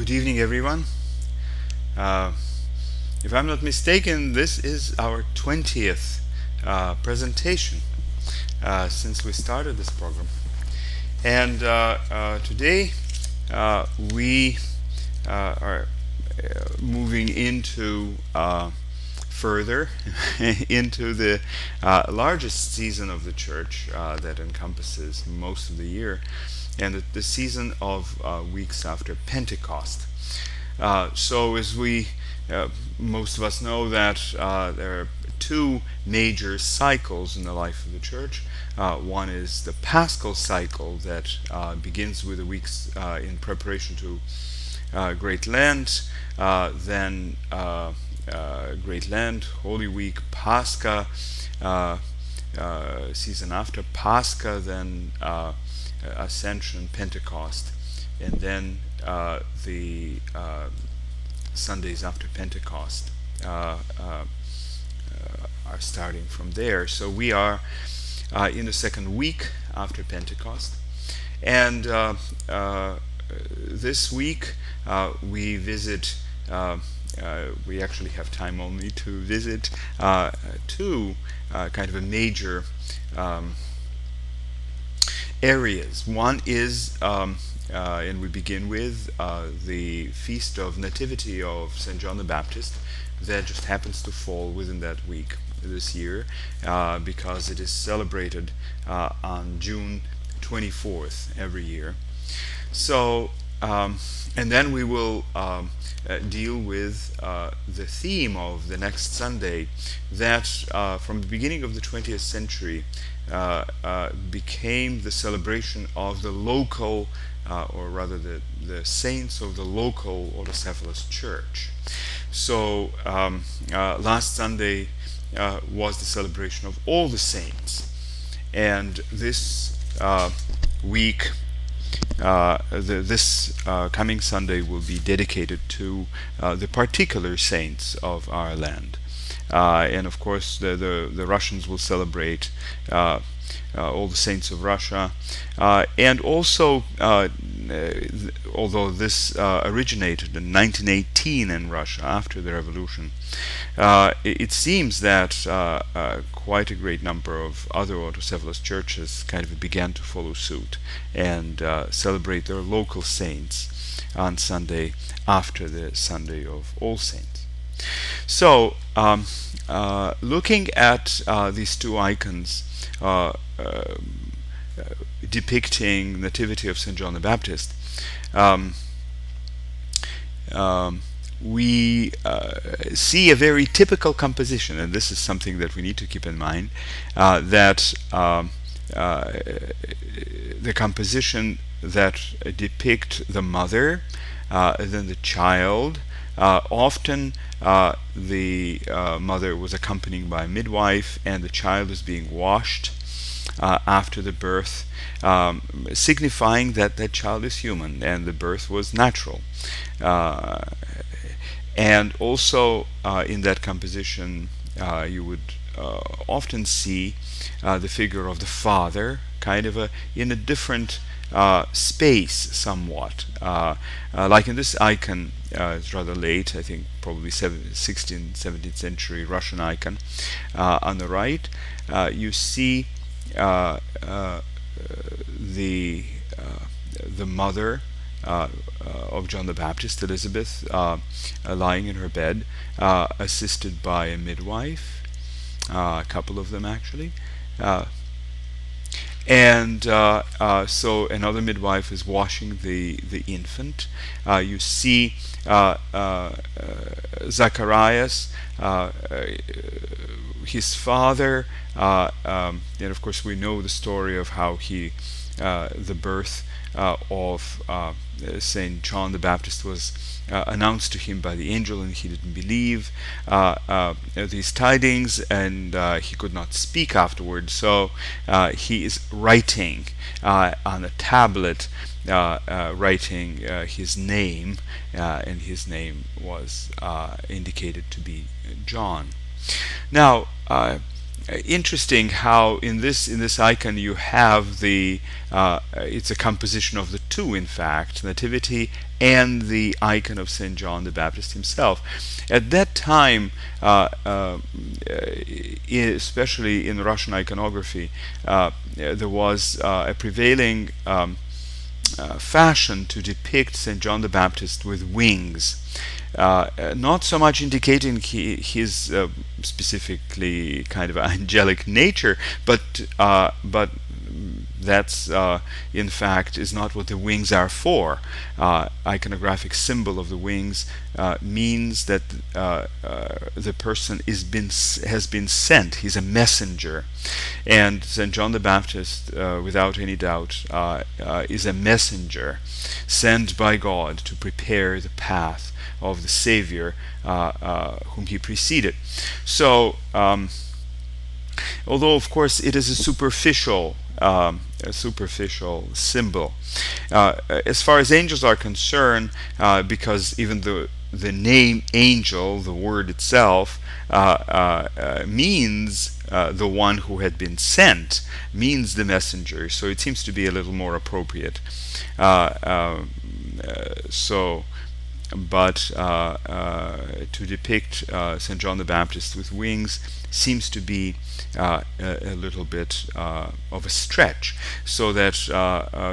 Good evening, everyone. Uh, if I'm not mistaken, this is our 20th presentation since we started this program. And today we are moving into further into the largest season of the church that encompasses most of the year, and the season of weeks after Pentecost. So, as we most of us know, that there are two major cycles in the life of the church. One is the Paschal cycle that begins with the weeks in preparation to Great Lent, then Great Lent, Holy Week, Pascha, season after Pascha, then Ascension, Pentecost, and then the Sundays after Pentecost are starting from there. So we are in the second week after Pentecost, and this week we visit. We actually have time only to visit two kind of a major areas. One is, and we begin with the Feast of Nativity of St. John the Baptist, that just happens to fall within that week this year because it is celebrated on June 24th every year. So, and then we will deal with the theme of the next Sunday that from the beginning of the 20th century became the celebration of the local, or rather the saints of the local autocephalous church. So last Sunday was the celebration of all the saints, and this week this coming Sunday will be dedicated to the particular saints of our land. And of course, the Russians will celebrate all the saints of Russia. And also, although this originated in 1918 in Russia after the revolution, it seems that quite a great number of other autocephalous churches kind of began to follow suit and celebrate their local saints on Sunday after the Sunday of All Saints. So, looking at these two icons depicting Nativity of St. John the Baptist, we see a very typical composition, and this is something that we need to keep in mind, that the composition that depict the mother, then the child. Often the mother was accompanied by a midwife, and the child is being washed after the birth, signifying that that child is human and the birth was natural. And also in that composition you would often see the figure of the father kind of in a different space somewhat. Like in this icon, it's rather late, I think probably 16th, 17th century Russian icon. On the right, you see the mother of John the Baptist, Elizabeth, lying in her bed, assisted by a midwife, a couple of them actually. And so another midwife is washing the infant. You see Zacharias, his father, and of course we know the story of how the birth of Saint John the Baptist was announced to him by the angel, and he didn't believe these tidings, and he could not speak afterwards. So he is writing on a tablet, writing his name, and his name was indicated to be John. Now, interesting how in this icon you have the it's a composition of the two, in fact, nativity and the icon of Saint John the Baptist himself. At that time, especially in Russian iconography, there was a prevailing fashion to depict Saint John the Baptist with wings, not so much indicating his specifically kind of angelic nature, but that's in fact is not what the wings are for. Iconographic symbol of the wings means that the person has been sent. He's a messenger, and Saint John the Baptist, without any doubt, is a messenger sent by God to prepare the path of the Savior whom he preceded. So, although of course it is a superficial symbol, as far as angels are concerned, because even the name angel, the word itself, means the one who had been sent, means the messenger. So it seems to be a little more appropriate. So. But to depict St. John the Baptist with wings seems to be a little bit of a stretch, so that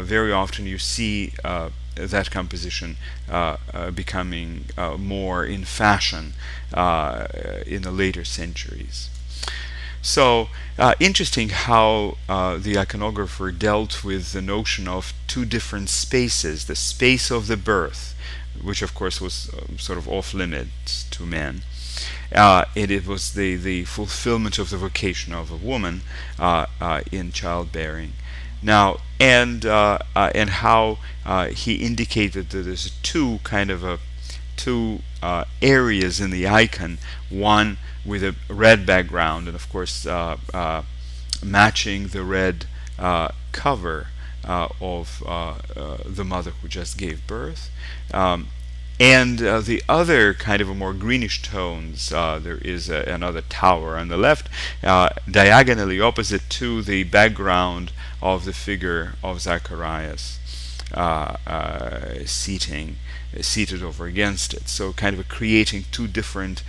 very often you see that composition becoming more in fashion in the later centuries. So interesting how the iconographer dealt with the notion of two different spaces: the space of the birth, which of course was sort of off limits to men, and it was the fulfillment of the vocation of a woman in childbearing. Now, and how he indicated that there's two areas in the icon, one with a red background, and of course matching the red cover of the mother who just gave birth, and the other kind of a more greenish tones. There is another tower on the left, diagonally opposite to the background of the figure of Zacharias seated over against it. So kind of creating two different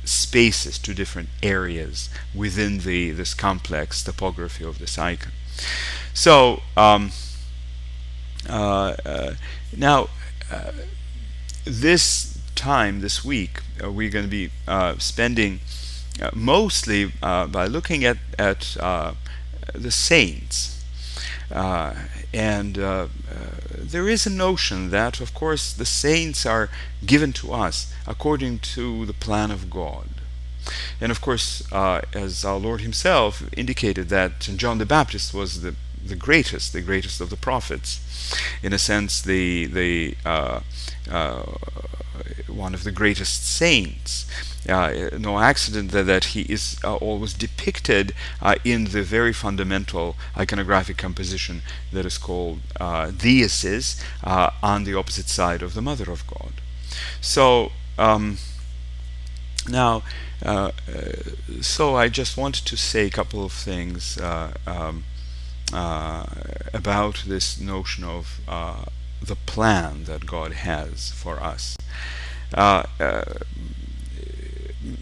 spaces, two different areas within this complex topography of this icon. So now this week, we're going to be spending mostly by looking at the saints, and there is a notion that, of course, the saints are given to us according to the plan of God. And of course, as our Lord himself indicated, that John the Baptist was the greatest of the prophets, in a sense, the one of the greatest saints. No accident that he is always depicted in the very fundamental iconographic composition that is called Deisis, on the opposite side of the Mother of God. So now, so I just wanted to say a couple of things about this notion of the plan that God has for us.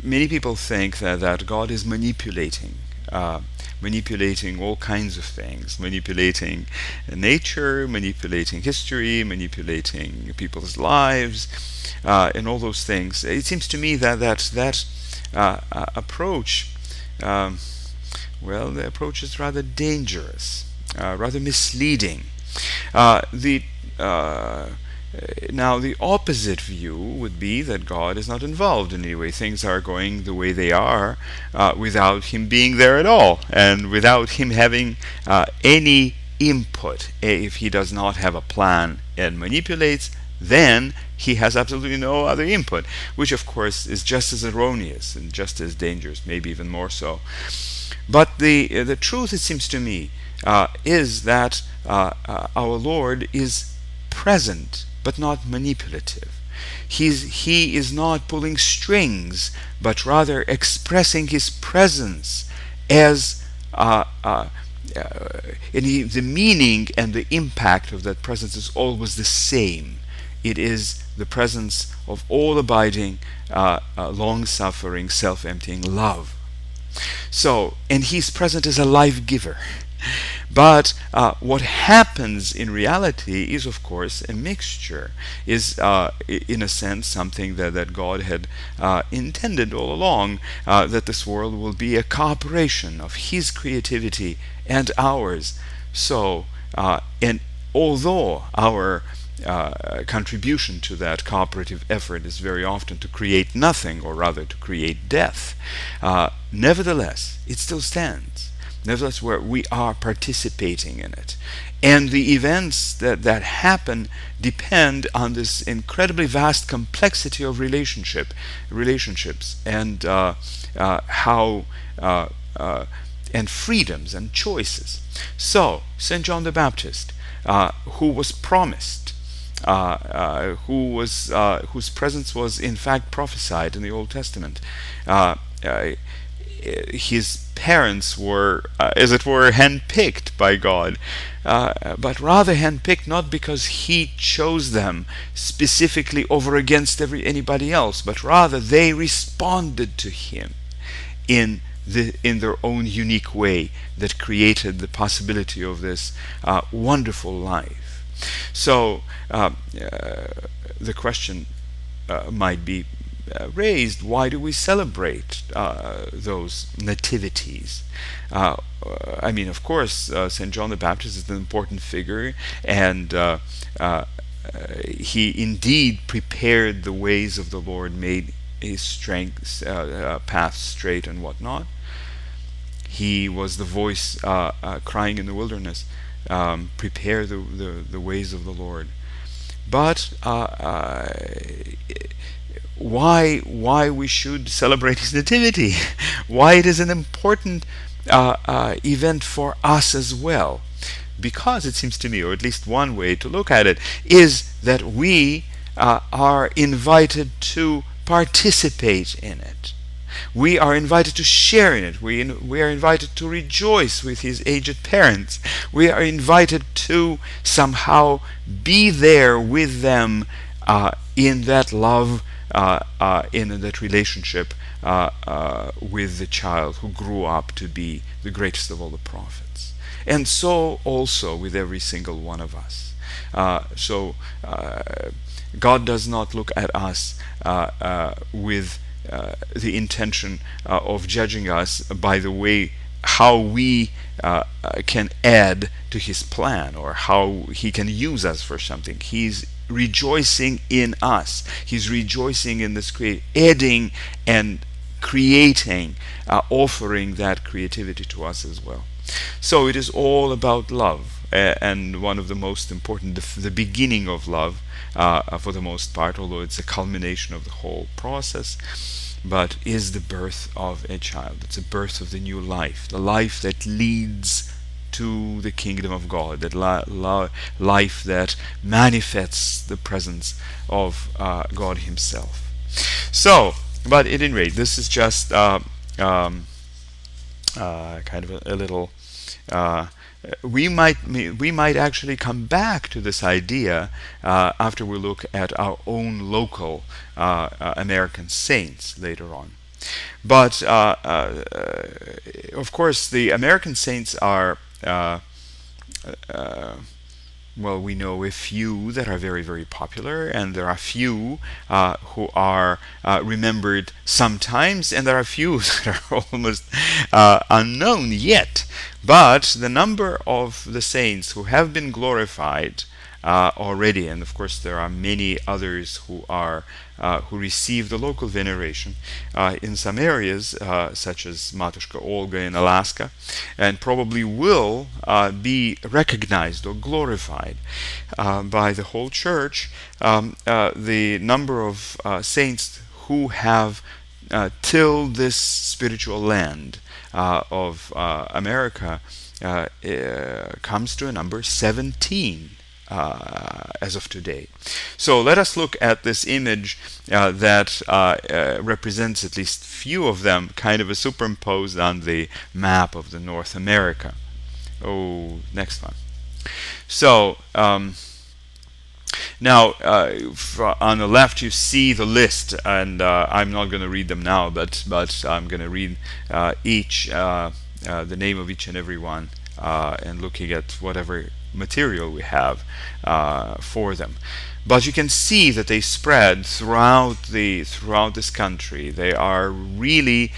Many people think that God is manipulating all kinds of things, manipulating nature, manipulating history, manipulating people's lives, and all those things. It seems to me that approach, the approach is rather dangerous, rather misleading. Now, the opposite view would be that God is not involved in any way. Things are going the way they are without him being there at all, and without him having any input. If he does not have a plan and manipulates, then he has absolutely no other input, which of course is just as erroneous and just as dangerous, maybe even more so. But the truth, it seems to me, is that our Lord is present but not manipulative. He is not pulling strings, but rather expressing his presence as and the meaning and the impact of that presence is always the same. It is the presence of all abiding, long suffering, self emptying love. So, and he's present as a life giver. But what happens in reality is, of course, a mixture, is in a sense something that God had intended all along, that this world will be a cooperation of His creativity and ours. So, and although our contribution to that cooperative effort is very often to create nothing, or rather to create death, nevertheless, it still stands. Nevertheless, where we are participating in it. And the events that happen depend on this incredibly vast complexity of relationships, and how and freedoms and choices. So, St. John the Baptist, who was promised, whose presence was in fact prophesied in the Old Testament, his parents were, as it were, handpicked by God, but rather handpicked not because he chose them specifically over against anybody else, but rather they responded to him in their own unique way that created the possibility of this wonderful life. So the question might be raised: why do we celebrate those nativities? I mean, of course, St. John the Baptist is an important figure, and he indeed prepared the ways of the Lord, made his strength path straight and whatnot. He was the voice crying in the wilderness, prepare the ways of the Lord. But why we should celebrate his nativity? Why it is an important event for us as well? Because it seems to me, or at least one way to look at it, is that we are invited to participate in it. We are invited to share in it. We are invited to rejoice with his aged parents. We are invited to somehow be there with them in that love, in that relationship with the child who grew up to be the greatest of all the prophets. And so also with every single one of us. So God does not look at us with the intention of judging us by the way how we can add to his plan, or how he can use us for something. He's rejoicing in us. He's rejoicing in this adding and creating, offering that creativity to us as well. So it is all about love, and one of the most important, the beginning of love, for the most part, although it's a culmination of the whole process, but is the birth of a child. It's a birth of the new life, the life that leads to the kingdom of God, that life that manifests the presence of God himself. So, but at any rate, this is just kind of a little we might actually come back to this idea after we look at our own local American saints later on. But of course, the American saints are well, we know a few that are very, very popular, and there are few who are remembered sometimes, and there are few that are almost unknown yet. But the number of the saints who have been glorified already, and of course there are many others who are who receive the local veneration in some areas, such as Matushka Olga in Alaska, and probably will be recognized or glorified by the whole church. The number of saints who have tilled this spiritual land of America comes to a number 17. as of today. So let us look at this image that represents at least few of them kind of superimposed on the map of the North America. Oh, next one. So now, on the left, you see the list, and I'm not going to read them now, but I'm going to read each the name of each and every one, and looking at whatever material we have for them. But you can see that they spread throughout this country. They are really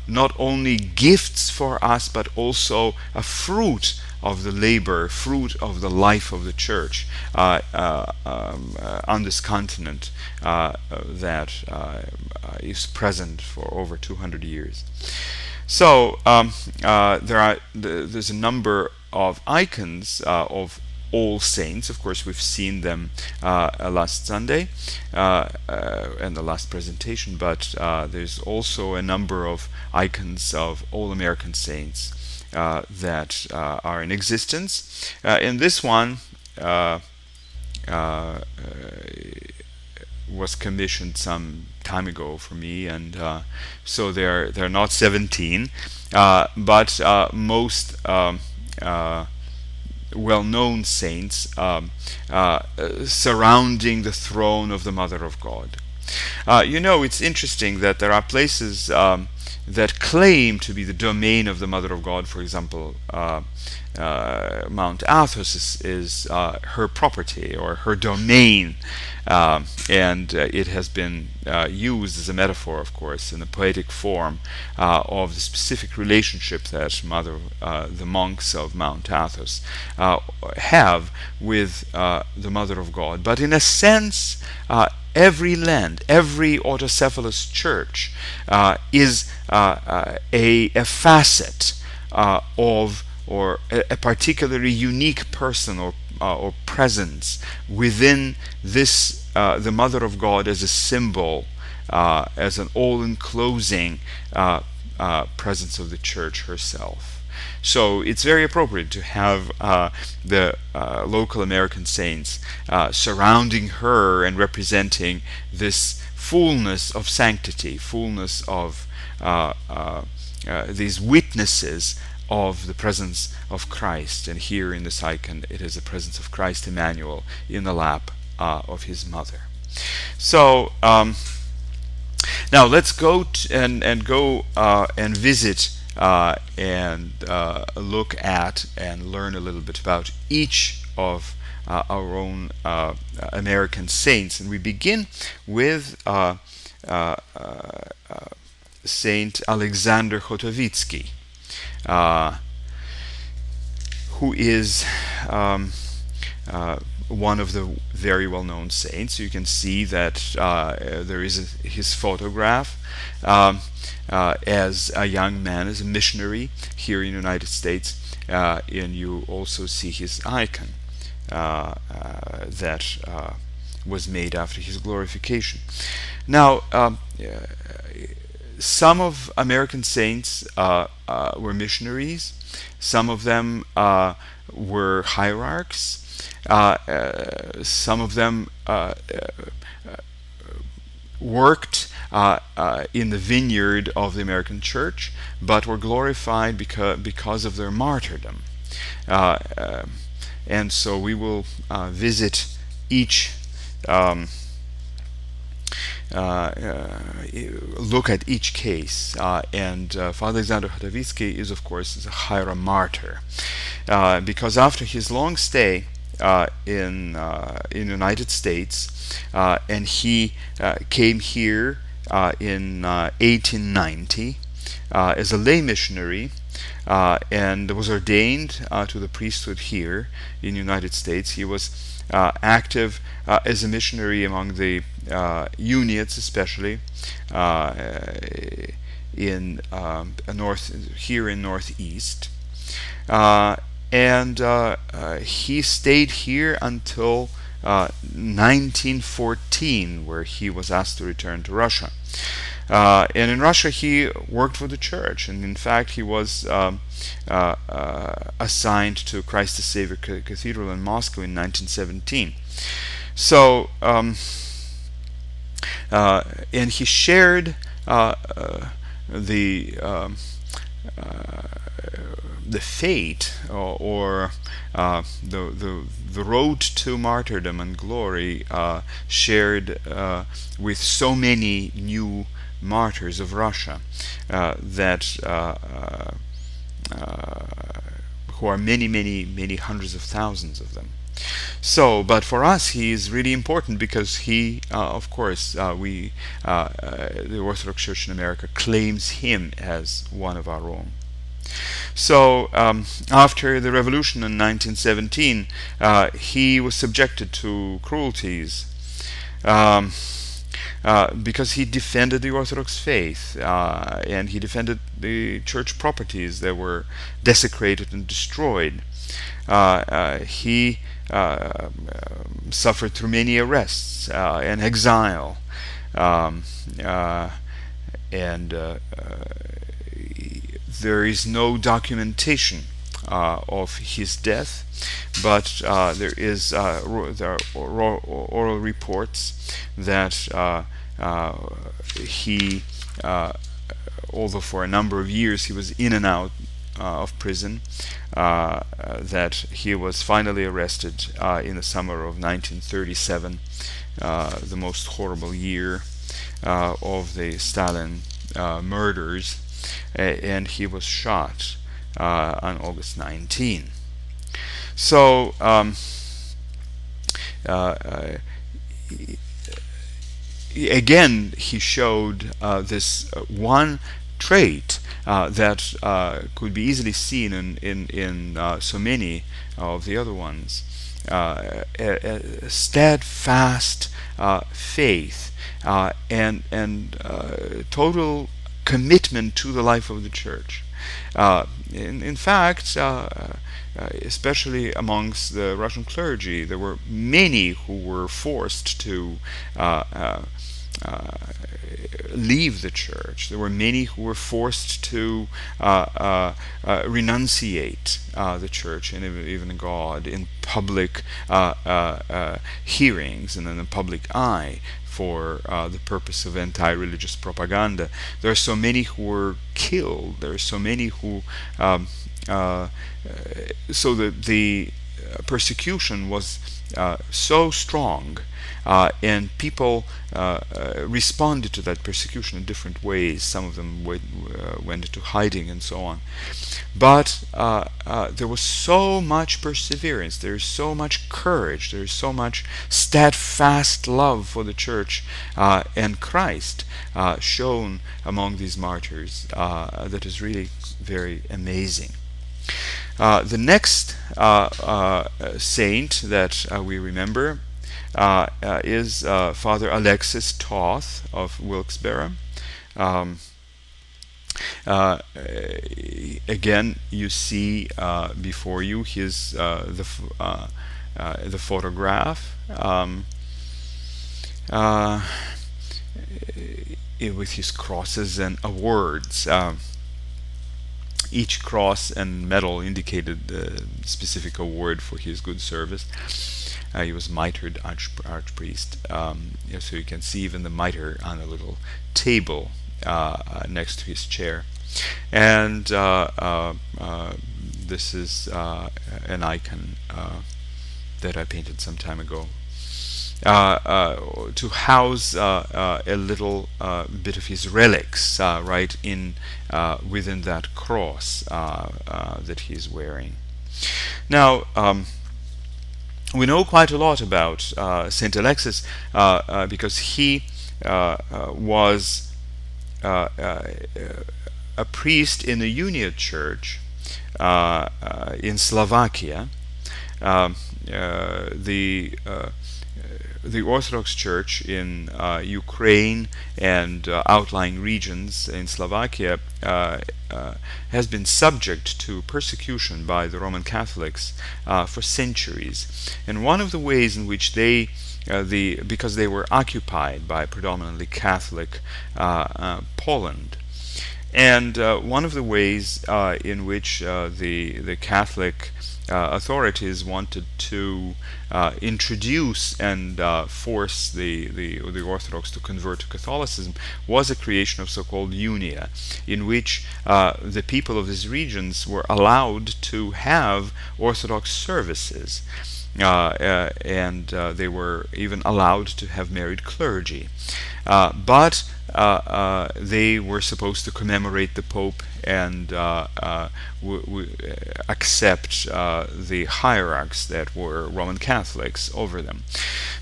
not only gifts for us, but also a fruit of the labor, fruit of the life of the church on this continent that is present for over 200 years. So there's a number of icons of all saints. Of course, we've seen them last Sunday in the last presentation, but there's also a number of icons of all American saints that are in existence. In this one was commissioned some time ago for me, and so they're not 17, but most well-known saints surrounding the throne of the Mother of God. It's interesting that there are places that claim to be the domain of the Mother of God. For example, Mount Athos is her property or her domain, and it has been used as a metaphor, of course, in a poetic form of the specific relationship that the monks of Mount Athos have with the Mother of God. But in a sense, every land, every autocephalous church is a facet of, or a particularly unique person or presence within this, the Mother of God, as a symbol, as an all-enclosing presence of the church herself. So it's very appropriate to have the local American saints surrounding her and representing this fullness of sanctity, fullness of these witnesses of the presence of Christ. And here in this icon, it is the presence of Christ Emmanuel in the lap of his mother. So now let's go and visit and look at and learn a little bit about each of our own American saints. And we begin with Saint Alexander Chotovitsky, who is one of the very well-known saints. You can see that there is his photograph as a young man, as a missionary here in the United States, and you also see his icon that was made after his glorification. Now, some of American saints were missionaries. Some of them were hierarchs. Some of them worked in the vineyard of the American church, but were glorified because of their martyrdom. And so we will visit each, look at each case. And Father Alexander Chotovitsky is, of course, a hierom martyr, because after his long stay in the United States, and he came here in 1890 as a lay missionary, and was ordained to the priesthood here in the United States. He was active as a missionary among the Uniates, especially in here in Northeast, and he stayed here until 1914, where he was asked to return to Russia. And in Russia, he worked for the church, and in fact, he was assigned to Christ the Savior Cathedral in Moscow in 1917. So, and he shared the the fate or the road to martyrdom and glory shared with so many new martyrs of Russia that who are many hundreds of thousands of them. So, but for us, he is really important because he, of course, the Orthodox Church in America claims him as one of our own. So, after the revolution in 1917, he was subjected to cruelties. Um, because he defended the Orthodox faith and he defended the church properties that were desecrated and destroyed. He suffered through many arrests and exile, um, and there is no documentation of his death, but there are oral reports that he, although for a number of years he was in and out of prison, that he was finally arrested in the summer of 1937, the most horrible year of the Stalin murders, and he was shot on August 19. So again, he showed this one trait that could be easily seen in so many of the other ones: a steadfast faith and total commitment to the life of the church. In fact, especially amongst the Russian clergy, there were many who were forced to leave the church. There were many who were forced to renunciate the church and even God in public hearings and in the public eye for the purpose of anti-religious propaganda. There are so many who were killed. There are so many who so the persecution was so strong, and people responded to that persecution in different ways. Some of them went into hiding and so on. But there was so much perseverance, there is so much courage, there is so much steadfast love for the church and Christ shown among these martyrs that is really very amazing. The next saint that we remember is Father Alexis Toth of Wilkes-Barre. Again, you see before you his the photograph with his crosses and awards. Each cross and medal indicated a specific award for his good service. He was mitred archpriest, so you can see even the mitre on a little table next to his chair. And this is an icon that I painted some time ago to house a little bit of his relics right in within that cross that he's wearing. Now, we know quite a lot about Saint Alexis because he was a priest in the Uniate Church in Slovakia. The Orthodox Church in Ukraine and outlying regions in Slovakia has been subject to persecution by the Roman Catholics for centuries. And one of the ways in which they because they were occupied by predominantly Catholic Poland. And one of the ways in which the Catholic authorities wanted to introduce and force the Orthodox to convert to Catholicism was a creation of so-called unia, in which the people of these regions were allowed to have Orthodox services. And they were even allowed to have married clergy. But they were supposed to commemorate the Pope and accept the hierarchs that were Roman Catholics over them.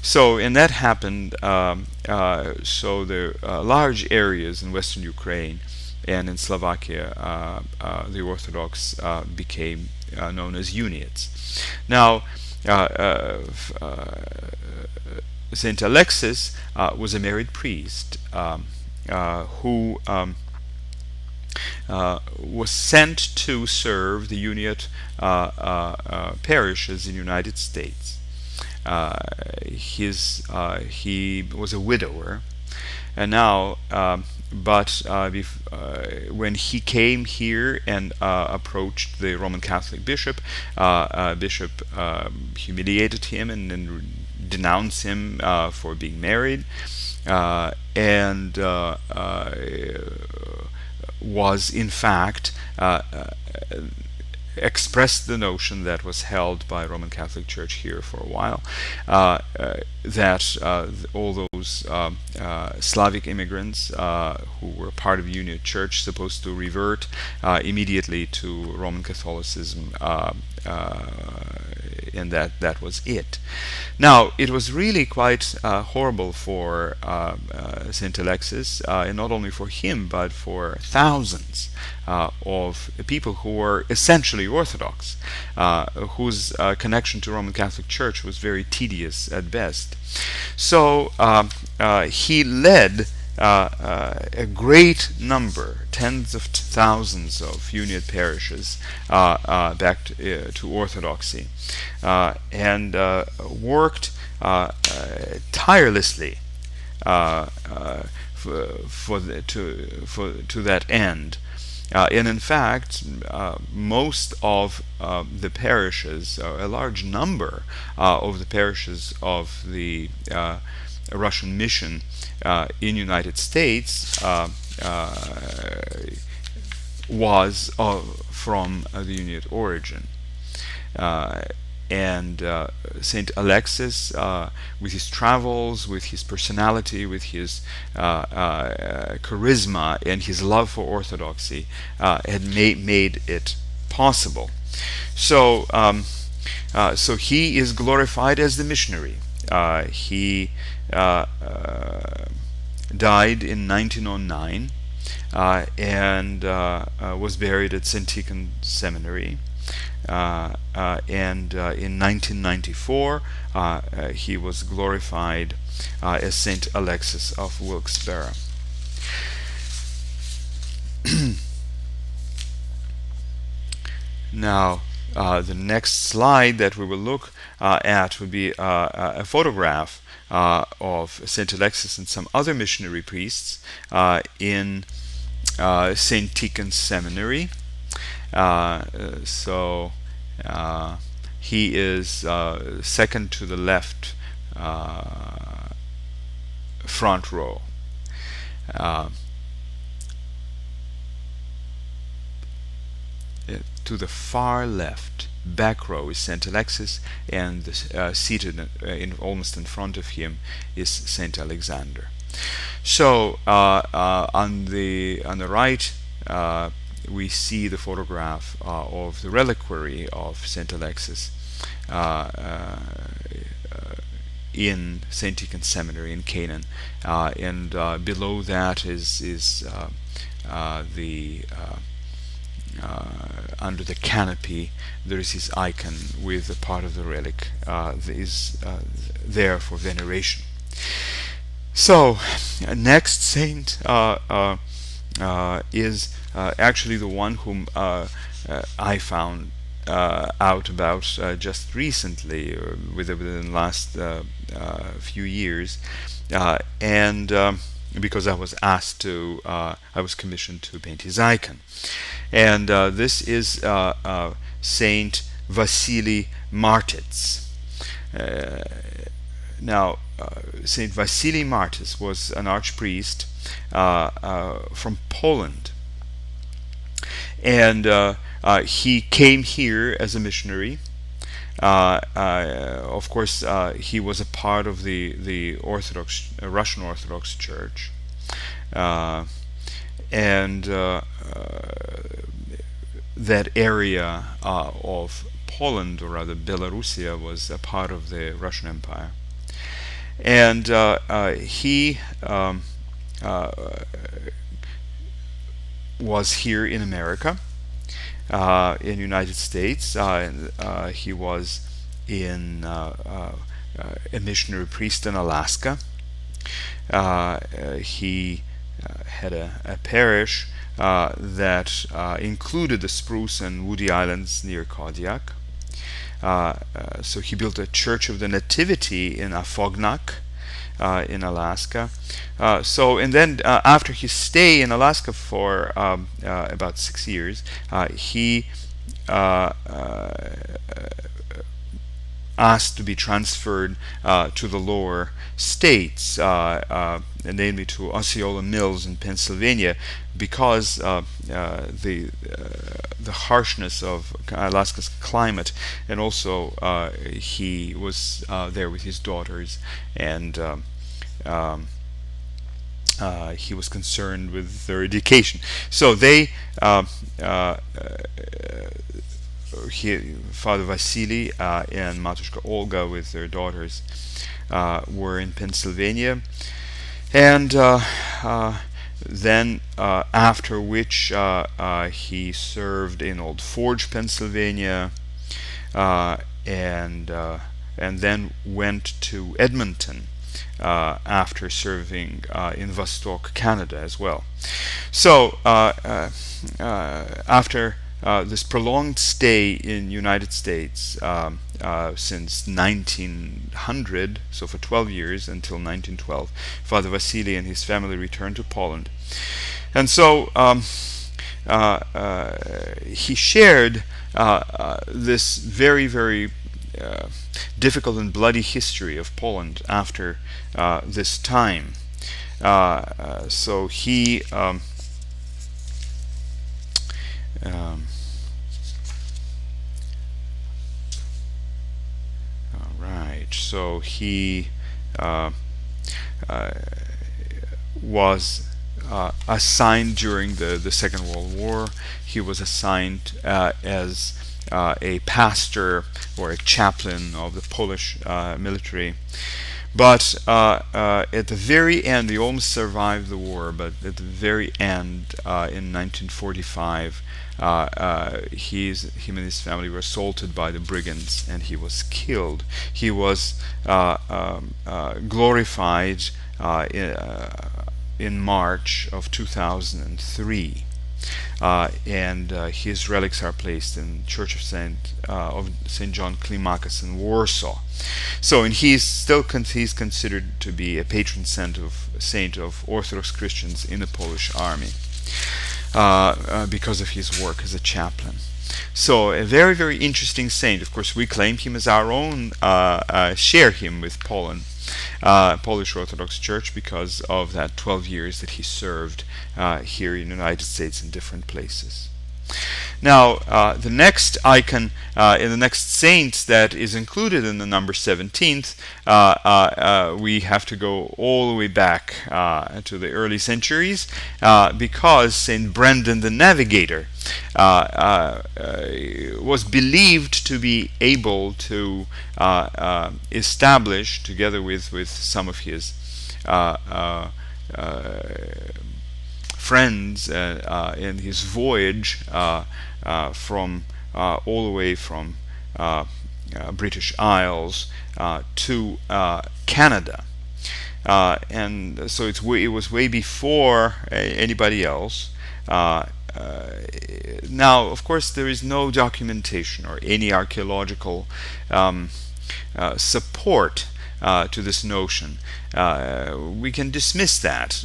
So, and that happened, so the large areas in Western Ukraine and in Slovakia, the Orthodox became known as Uniates. Now, Saint Alexis was a married priest who was sent to serve the Uniate parishes in the United States. He was a widower, and now, when he came here and approached the Roman Catholic bishop, bishop humiliated him and denounced him for being married, and was in fact expressed the notion that was held by Roman Catholic Church here for a while, that all those Slavic immigrants who were part of Union Church supposed to revert immediately to Roman Catholicism, and that was it. Now, it was really quite horrible for Saint Alexis, and not only for him, but for thousands of people who were essentially Orthodox, whose connection to Roman Catholic Church was very tedious at best. So he led a great number, tens of thousands of Uniate parishes back to Orthodoxy, and worked tirelessly to that end. And in fact, most of the parishes, a large number of the parishes of the Russian mission in United States was from the Uniate origin. And Saint Alexis, with his travels, with his personality, with his charisma, and his love for orthodoxy, had made it possible. So, so he is glorified as the missionary. He died in 1909 and was buried at St. Tikhon Seminary. And in 1994 he was glorified as Saint Alexis of Wilkes-Barre. Now, the next slide that we will look at would be a photograph of Saint Alexis and some other missionary priests in St. Tikhon Seminary. So he is second to the left front row. To the far left back row is Saint Alexis, and seated almost in front of him is Saint Alexander. So on the right we see the photograph of the reliquary of Saint Alexis in St. Tikhon Seminary in Canaan, and below that is the under the canopy there is his icon with a part of the relic that is there for veneration. So next saint is actually the one whom I found out about just recently, within the last few years, and because I was I was commissioned to paint his icon. And this is Saint Vasily Martits. Uh, Now, Saint Vasily Martys was an archpriest from Poland, and he came here as a missionary. Of course, he was a part of the Orthodox Russian Orthodox Church, uh, and that area of Poland, or rather Belarusia, was a part of the Russian Empire. And he uh, was here in America, in the United States. He was in a missionary priest in Alaska. He had a parish that included the Spruce and Woody Islands near Kodiak. So he built a Church of the Nativity in Afognak, in Alaska. And then after his stay in Alaska for about 6 years, he asked to be transferred to the lower states, namely to Osceola Mills in Pennsylvania, because the harshness of Alaska's climate, and also he was there with his daughters, and he was concerned with their education. So Father Vasily and Matushka Olga with their daughters were in Pennsylvania, and then after which he served in Old Forge, Pennsylvania, and then went to Edmonton after serving in Vostok, Canada as well. So after this prolonged stay in United States since 1900, so for 12 years until 1912, Father Vasily and his family returned to Poland. And so he shared this very, very difficult and bloody history of Poland after this time. So he So he was assigned during the Second World War. He was assigned as a pastor or a chaplain of the Polish military. But at the very end, he almost survived the war, but at the very end, in 1945, him and his family were assaulted by the brigands, and he was killed. He was glorified in March of 2003. And his relics are placed in Church of Saint John Climacus in Warsaw. So, and he's considered to be a patron saint of Orthodox Christians in the Polish army because of his work as a chaplain. So, a very, very interesting saint. Of course, we claim him as our own, share him with Poland. Polish Orthodox Church, because of that 12 years that he served here in the United States in different places. Now, the next icon in the next saint that is included in the number 17th, we have to go all the way back to the early centuries, because Saint Brendan the Navigator was believed to be able to establish, together with some of his friends in his voyage from all the way from British Isles to Canada, and so it was way before anybody else. now, of course, there is no documentation or any archaeological um, support to this notion. We can dismiss that,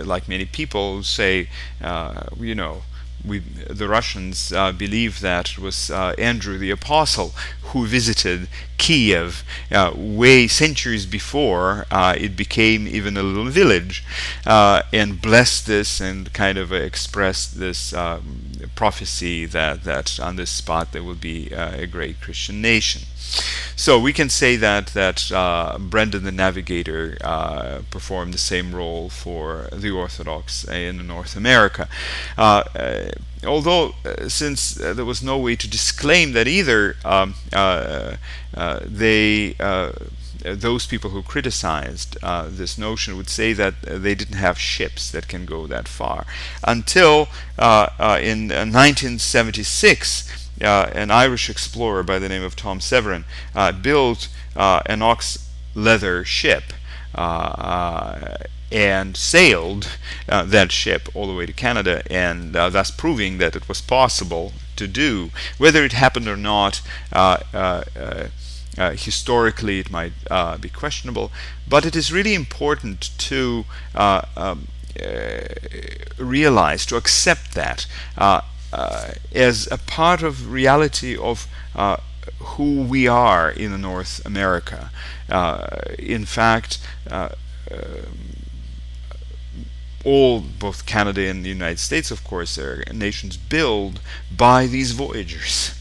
like many people say, the Russians believe that it was Andrew the Apostle who visited Kiev way centuries before it became even a little village, and blessed this and kind of expressed this prophecy that on this spot there will be a great Christian nation. So we can say that Brendan the Navigator performed the same role for the Orthodox in North America. Although, since there was no way to disclaim that either, those people who criticized this notion would say that they didn't have ships that can go that far until in 1976. An Irish explorer by the name of Tom Severin built an ox leather ship and sailed that ship all the way to Canada, and thus proving that it was possible to do. Whether it happened or not, historically it might be questionable, but it is really important to realize, to accept that as a part of reality of who we are in North America. In fact, both Canada and the United States, of course, are nations built by these voyagers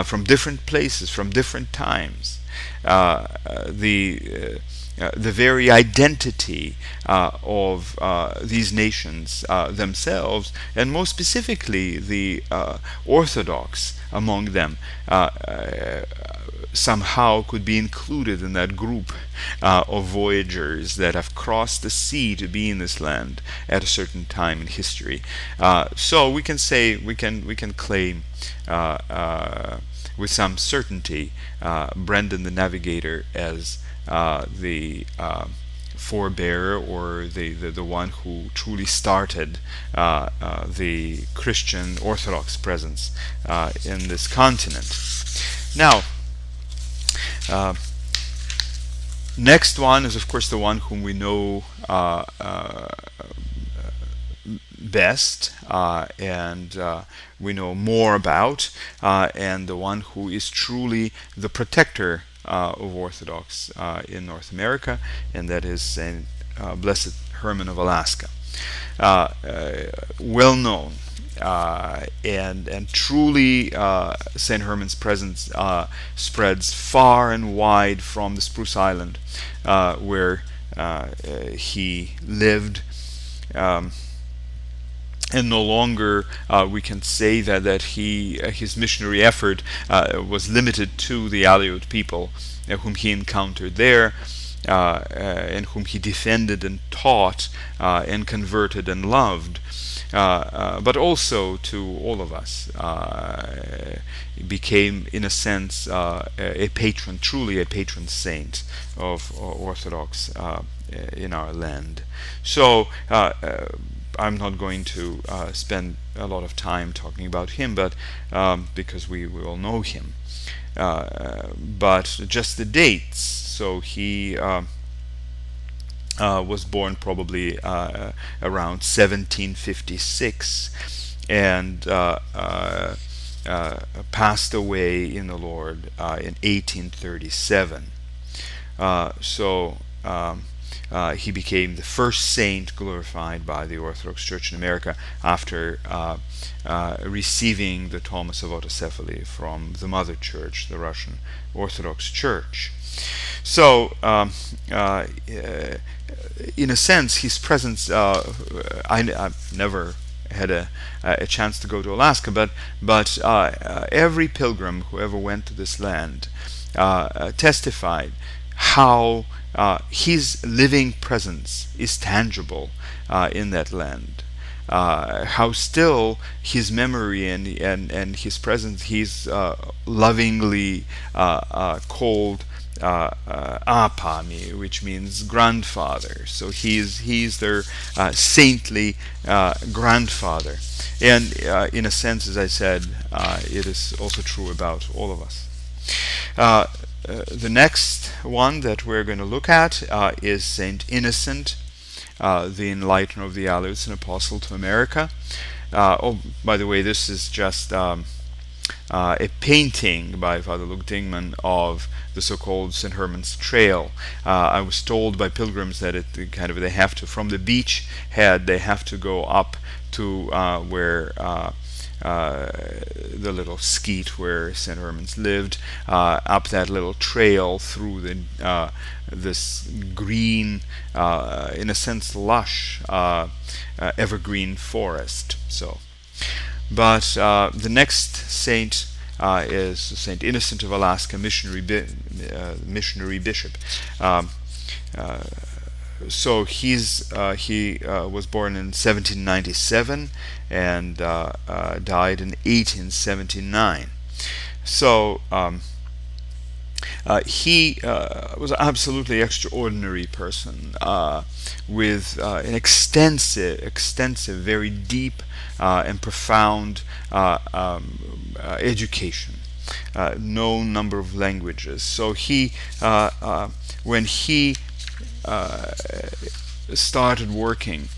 from different places, from different times. The very identity of these nations themselves, and more specifically the Orthodox among them, somehow could be included in that group of voyagers that have crossed the sea to be in this land at a certain time in history. So we can say, we can claim with some certainty Brendan the Navigator as the forebearer, or the one who truly started the Christian Orthodox presence in this continent. Now, next one is, of course, the one whom we know best, and we know more about, and the one who is truly the protector of Orthodox in North America, and that is Saint Blessed Herman of Alaska. Well known, and truly Saint Herman's presence spreads far and wide from the Spruce Island where he lived. And no longer we can say that his missionary effort was limited to the Aleut people whom he encountered there, and whom he defended and taught and converted and loved, but also to all of us. He became, in a sense, a patron, truly a patron saint of Orthodox in our land. So I'm not going to spend a lot of time talking about him, but because we all know him. But just the dates. So he was born probably around 1756, and passed away in the Lord in 1837. He became the first saint glorified by the Orthodox Church in America after receiving the Thomas of Autocephaly from the Mother Church, the Russian Orthodox Church. So, in a sense, his presence, I've never had a chance to go to Alaska, but every pilgrim who ever went to this land testified how his living presence is tangible in that land. How still his memory and his presence, he's lovingly called Apami, which means grandfather. So he's their saintly grandfather. And in a sense, as I said, it is also true about all of us. Uh, the next one that we're going to look at is Saint Innocent, the enlightener of the Aleutians, an apostle to America. Oh, by the way, this is just a painting by Father Luke Dingman of the so-called St. Herman's Trail. I was told by pilgrims that they have to, from the beach head, they have to go up to where the little skeet where St. Herman's lived, up that little trail through this green, in a sense, lush evergreen forest. But the next saint is Saint Innocent of Alaska, missionary bishop. Um, uh, he was born in 1797 and died in 1879. So he was an absolutely extraordinary person with an extensive, very deep and profound education, no number of languages. So when he started working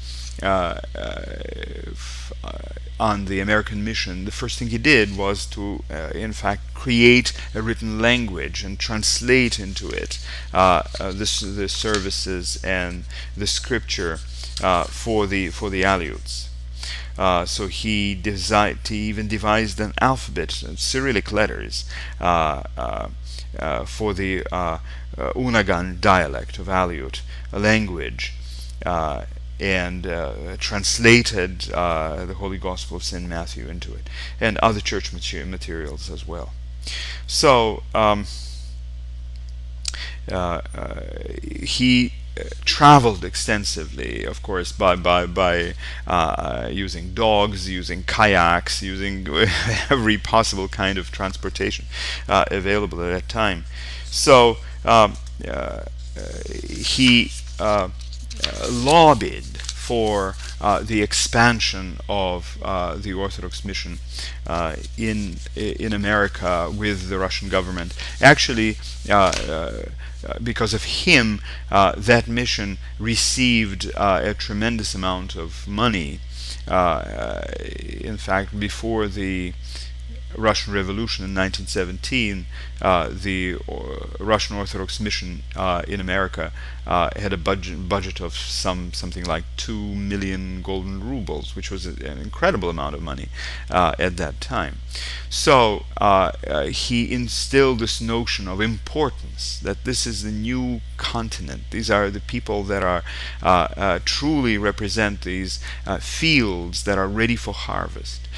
on the American mission, the first thing he did was to, in fact, create a written language and translate into it the services and the scripture for the Aleuts. So he even devised an alphabet, Cyrillic letters, for the Unagan dialect of Aleut, a language, and translated the Holy Gospel of St. Matthew into it, and other church materials as well. So he traveled extensively, of course, by using dogs, using kayaks, using every possible kind of transportation available at that time. So he lobbied for the expansion of the Orthodox mission in America with the Russian government. Actually, because of him, that mission received a tremendous amount of money. In fact, before the Russian Revolution in 1917, the Russian Orthodox mission in America had a budget of something like 2 million golden rubles, which was an incredible amount of money at that time. So he instilled this notion of importance, that this is the new continent. These are the people that are truly represent these fields that are ready for harvest.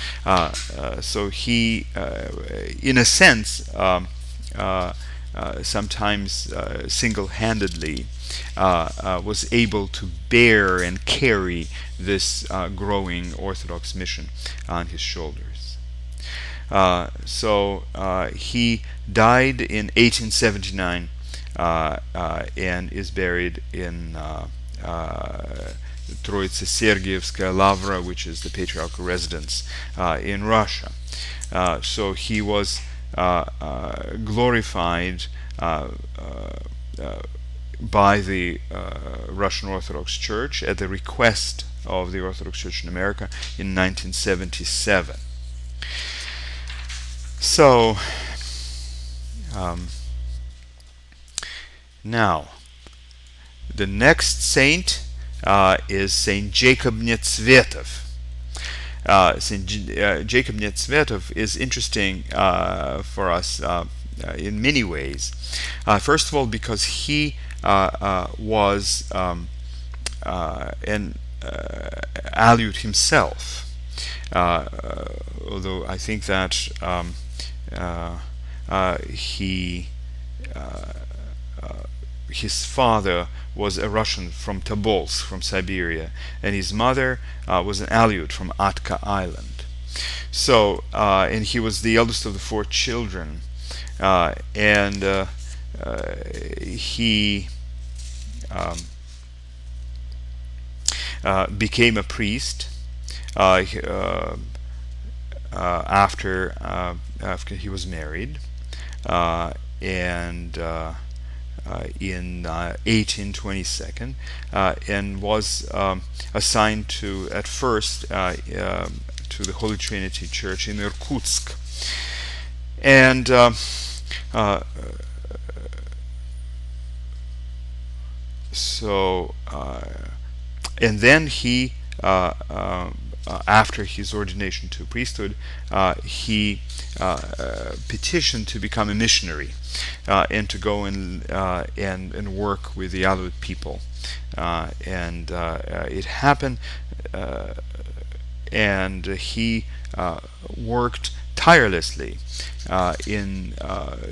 So he, in a sense, sometimes single-handedly was able to bear and carry this growing Orthodox mission on his shoulders. So he died in 1879 and is buried in Troitse Sergievskaya Lavra, which is the patriarchal residence in Russia. So he was glorified by the Russian Orthodox Church at the request of the Orthodox Church in America in 1977. So now the next saint is Saint Jacob Netsvetov. Saint Jacob Netsvetov is interesting for us in many ways. First of all, because he was an Aleut himself, although I think that his father was a Russian from Tobolsk, from Siberia, and his mother was an Aleut from Atka Island. So, and he was the eldest of the 4 children, and he became a priest after he was married, and in 1822, and was assigned to at first to the Holy Trinity Church in Irkutsk, and uh, so and then he after his ordination to priesthood, he petitioned to become a missionary and to go and work with the Aleut people. And it happened, and he worked tirelessly in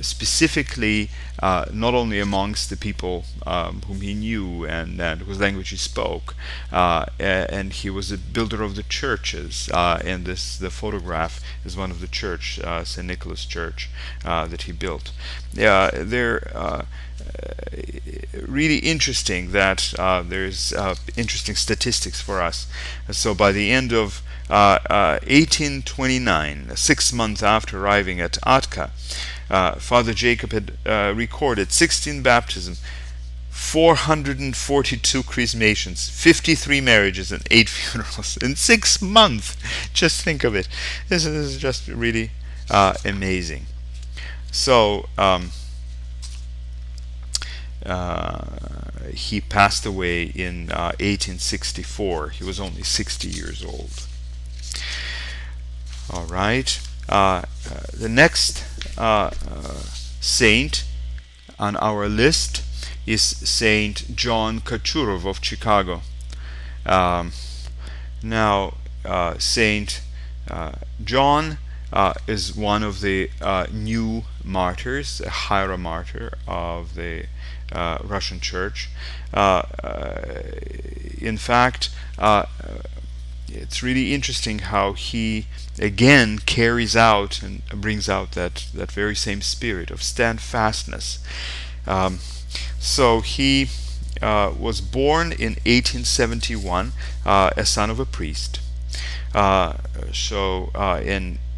specifically not only amongst the people whom he knew and whose language he spoke, and he was a builder of the churches. And the photograph is one of the church, St. Nicholas Church, that he built. They're really interesting that there's interesting statistics for us. So by the end of 1829, 6 months after arriving at Atka, Father Jacob had recorded 16 baptisms, 442 chrismations, 53 marriages, and 8 funerals in 6 months. Just think of it. This is just really amazing. So he passed away in 1864. He was only 60 years old. All right. The next saint on our list is Saint John Kachurov of Chicago. Now, Saint John is one of the new martyrs, a hieromartyr martyr of the Russian Church. In fact, it's really interesting how he again carries out and brings out that very same spirit of standfastness. So he was born in 1871, a son of a priest. In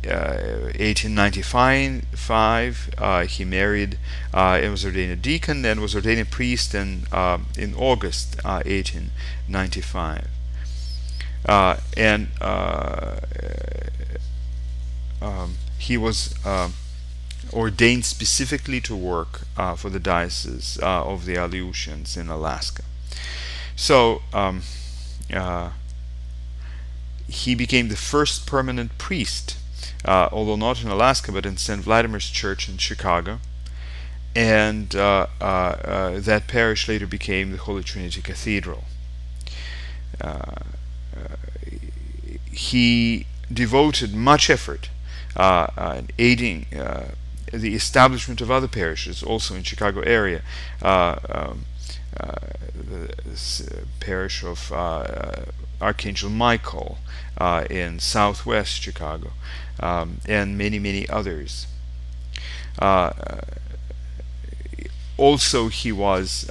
1895, he married and was ordained a deacon, and was ordained a priest in August 1895. He was ordained specifically to work for the diocese of the Aleutians in Alaska. So he became the first permanent priest, although not in Alaska, but in St. Vladimir's Church in Chicago. And that parish later became the Holy Trinity Cathedral. He devoted much effort in aiding the establishment of other parishes also in Chicago area. The parish of Archangel Michael in southwest Chicago, and many others. Also, he was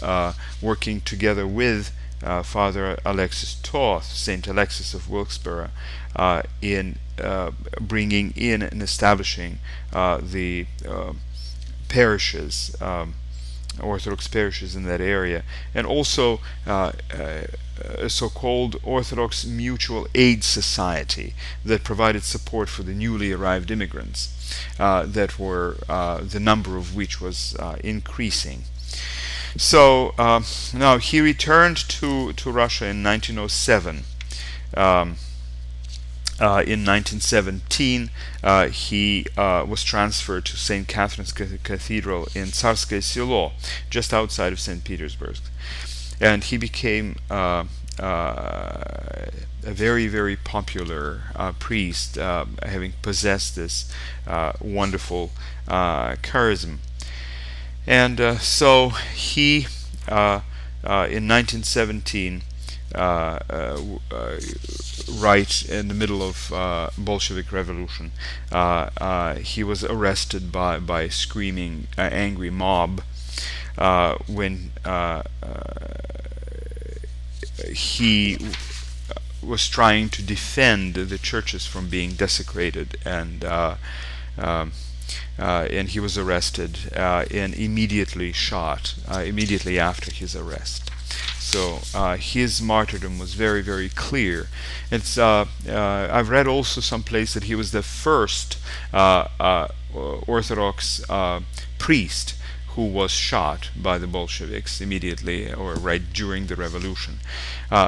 working together with Father Alexis Toth, Saint Alexis of Wilkesboro, in bringing in and establishing the parishes, Orthodox parishes in that area, and also a so-called Orthodox Mutual Aid Society that provided support for the newly arrived immigrants, that were the number of which was increasing. So now he returned to Russia in 1907. In 1917, he was transferred to St. Catherine's Cathedral in Tsarskoye Selo, just outside of St. Petersburg. And he became a very popular priest, having possessed this wonderful charism. And so he, in 1917, right in the middle of Bolshevik Revolution, he was arrested by a screaming, angry mob, when he was trying to defend the churches from being desecrated, um, and he was arrested and immediately shot immediately after his arrest. So his martyrdom was very, very clear. I've read also someplace that he was the first Orthodox priest who was shot by the Bolsheviks immediately or right during the revolution.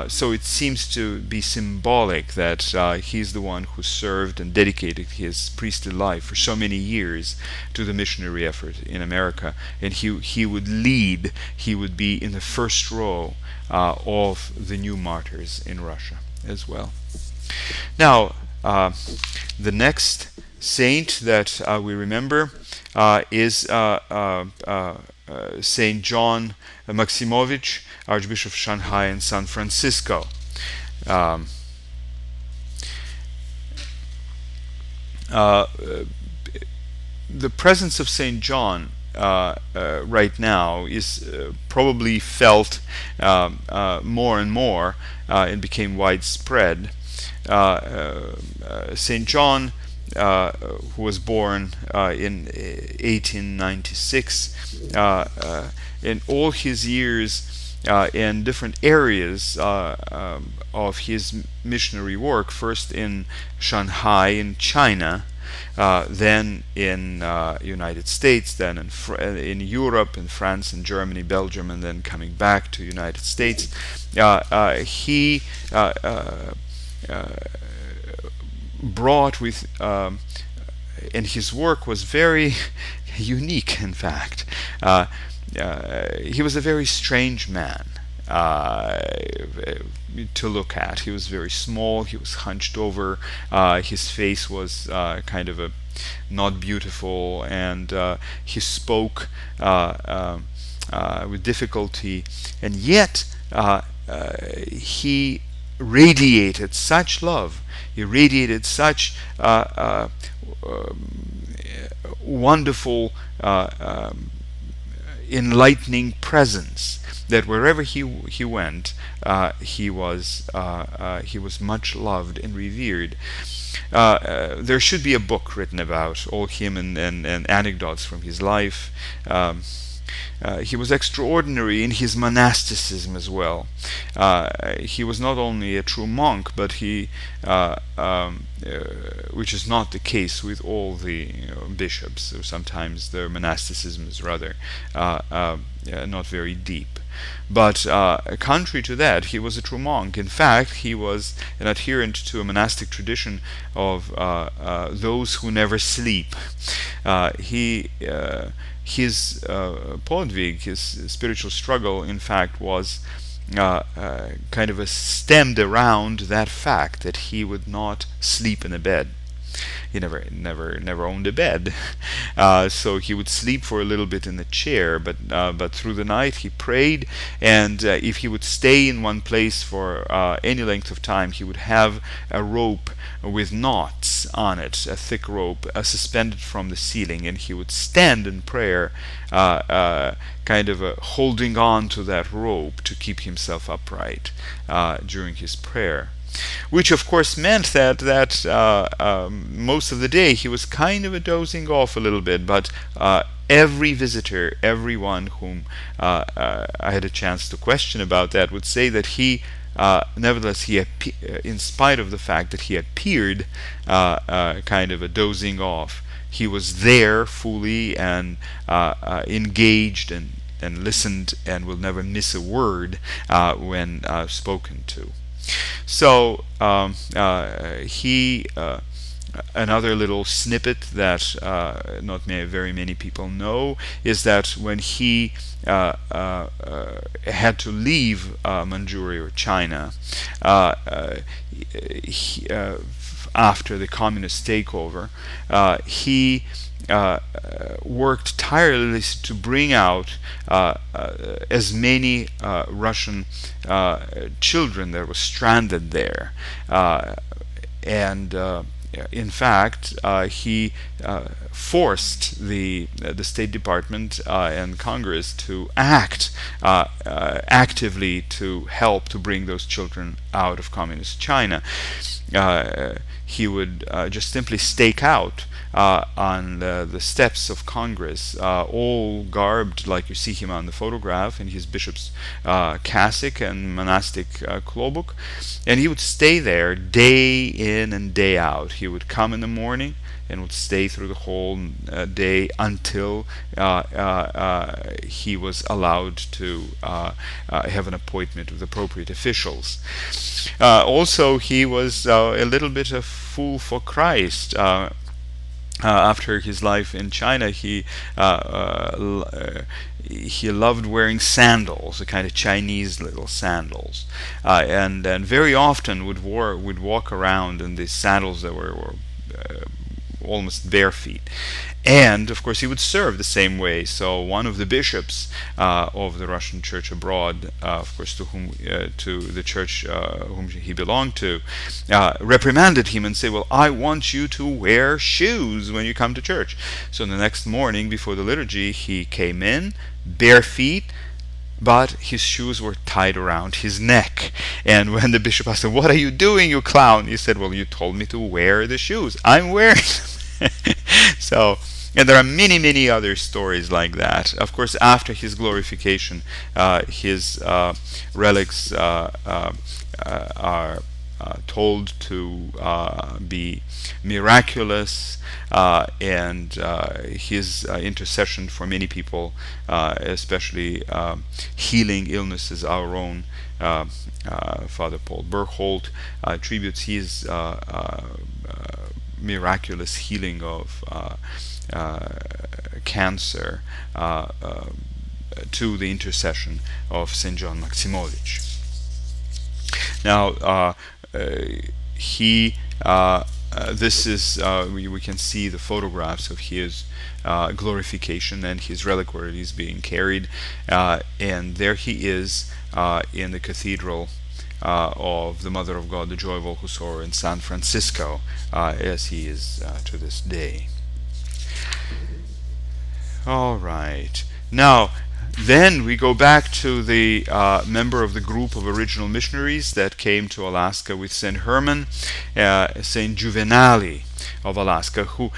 So it seems to be symbolic that he's the one who served and dedicated his priestly life for so many years to the missionary effort in America, and he would lead. He would be in the first row of the new martyrs in Russia as well. Now, the next saint that we remember is Saint John Maximovich, Archbishop of Shanghai and San Francisco. Um, uh, the presence of Saint John right now is probably felt more and more and became widespread. Saint John, who was born in 1896, in all his years in different areas of his missionary work, first in Shanghai in China, then in United States, then in Europe, in France and Germany, Belgium, and then coming back to United States. He brought with, and his work was very unique, in fact. He was a very strange man to look at. He was very small, he was hunched over, his face was kind of not beautiful, and he spoke with difficulty, and yet he radiated such love. He radiated such wonderful, enlightening presence that wherever he went, he was much loved and revered. There should be a book written about all him and anecdotes from his life. He was extraordinary in his monasticism as well. He was not only a true monk, but which is not the case with all the bishops. So sometimes their monasticism is rather not very deep. But contrary to that, he was a true monk. In fact, he was an adherent to a monastic tradition of those who never sleep. His podvig, his spiritual struggle, in fact, was kind of stemmed around that fact that he would not sleep in a bed. He never owned a bed, so he would sleep for a little bit in the chair, but through the night he prayed, and if he would stay in one place for any length of time, he would have a rope with knots on it, a thick rope suspended from the ceiling, and he would stand in prayer, kind of holding on to that rope to keep himself upright during his prayer. Which of course meant that most of the day he was kind of dozing off a little bit, but every visitor, everyone whom I had a chance to question about that, would say that he nevertheless, in spite of the fact that he appeared kind of dozing off, he was there fully and engaged and listened and will never miss a word when spoken to. So another little snippet that not very many people know is that when he had to leave Manchuria or China after the communist takeover, he worked tirelessly to bring out as many Russian children that were stranded there, and in fact, he forced the State Department and Congress to act actively to help to bring those children out of communist China. He would just simply stake out on the steps of Congress, all garbed like you see him on the photograph in his bishop's cassock and monastic klobuk, and he would stay there day in and day out. He would come in the morning and would stay through the whole day until he was allowed to have an appointment with appropriate officials. Also, he was a little bit of fool for Christ. After his life in China, he loved wearing sandals, the kind of Chinese little sandals, and very often would walk around in these sandals that were almost bare feet. And of course, he would serve the same way. So one of the bishops of the Russian Church abroad, of course, to the church whom he belonged to, reprimanded him and said, "Well, I want you to wear shoes when you come to church." So the next morning, before the liturgy, he came in bare feet, but his shoes were tied around his neck. And when the bishop asked him, "What are you doing, you clown?" he said, "Well, you told me to wear the shoes. I'm wearing them." So, and there are many, many other stories like that. Of course, after his glorification, his relics are told to be miraculous, and his intercession for many people, especially healing illnesses. Our own Father Paul Berchtold attributes his miraculous healing of cancer to the intercession of St. John Maximovich. Now, this is we can see the photographs of his glorification and his reliquaries being carried, and there he is in the cathedral of the Mother of God, the Joy of all who sorrow, in San Francisco, as he is to this day. All right. Now, then we go back to the member of the group of original missionaries that came to Alaska with St. Herman, St. Juvenali of Alaska, who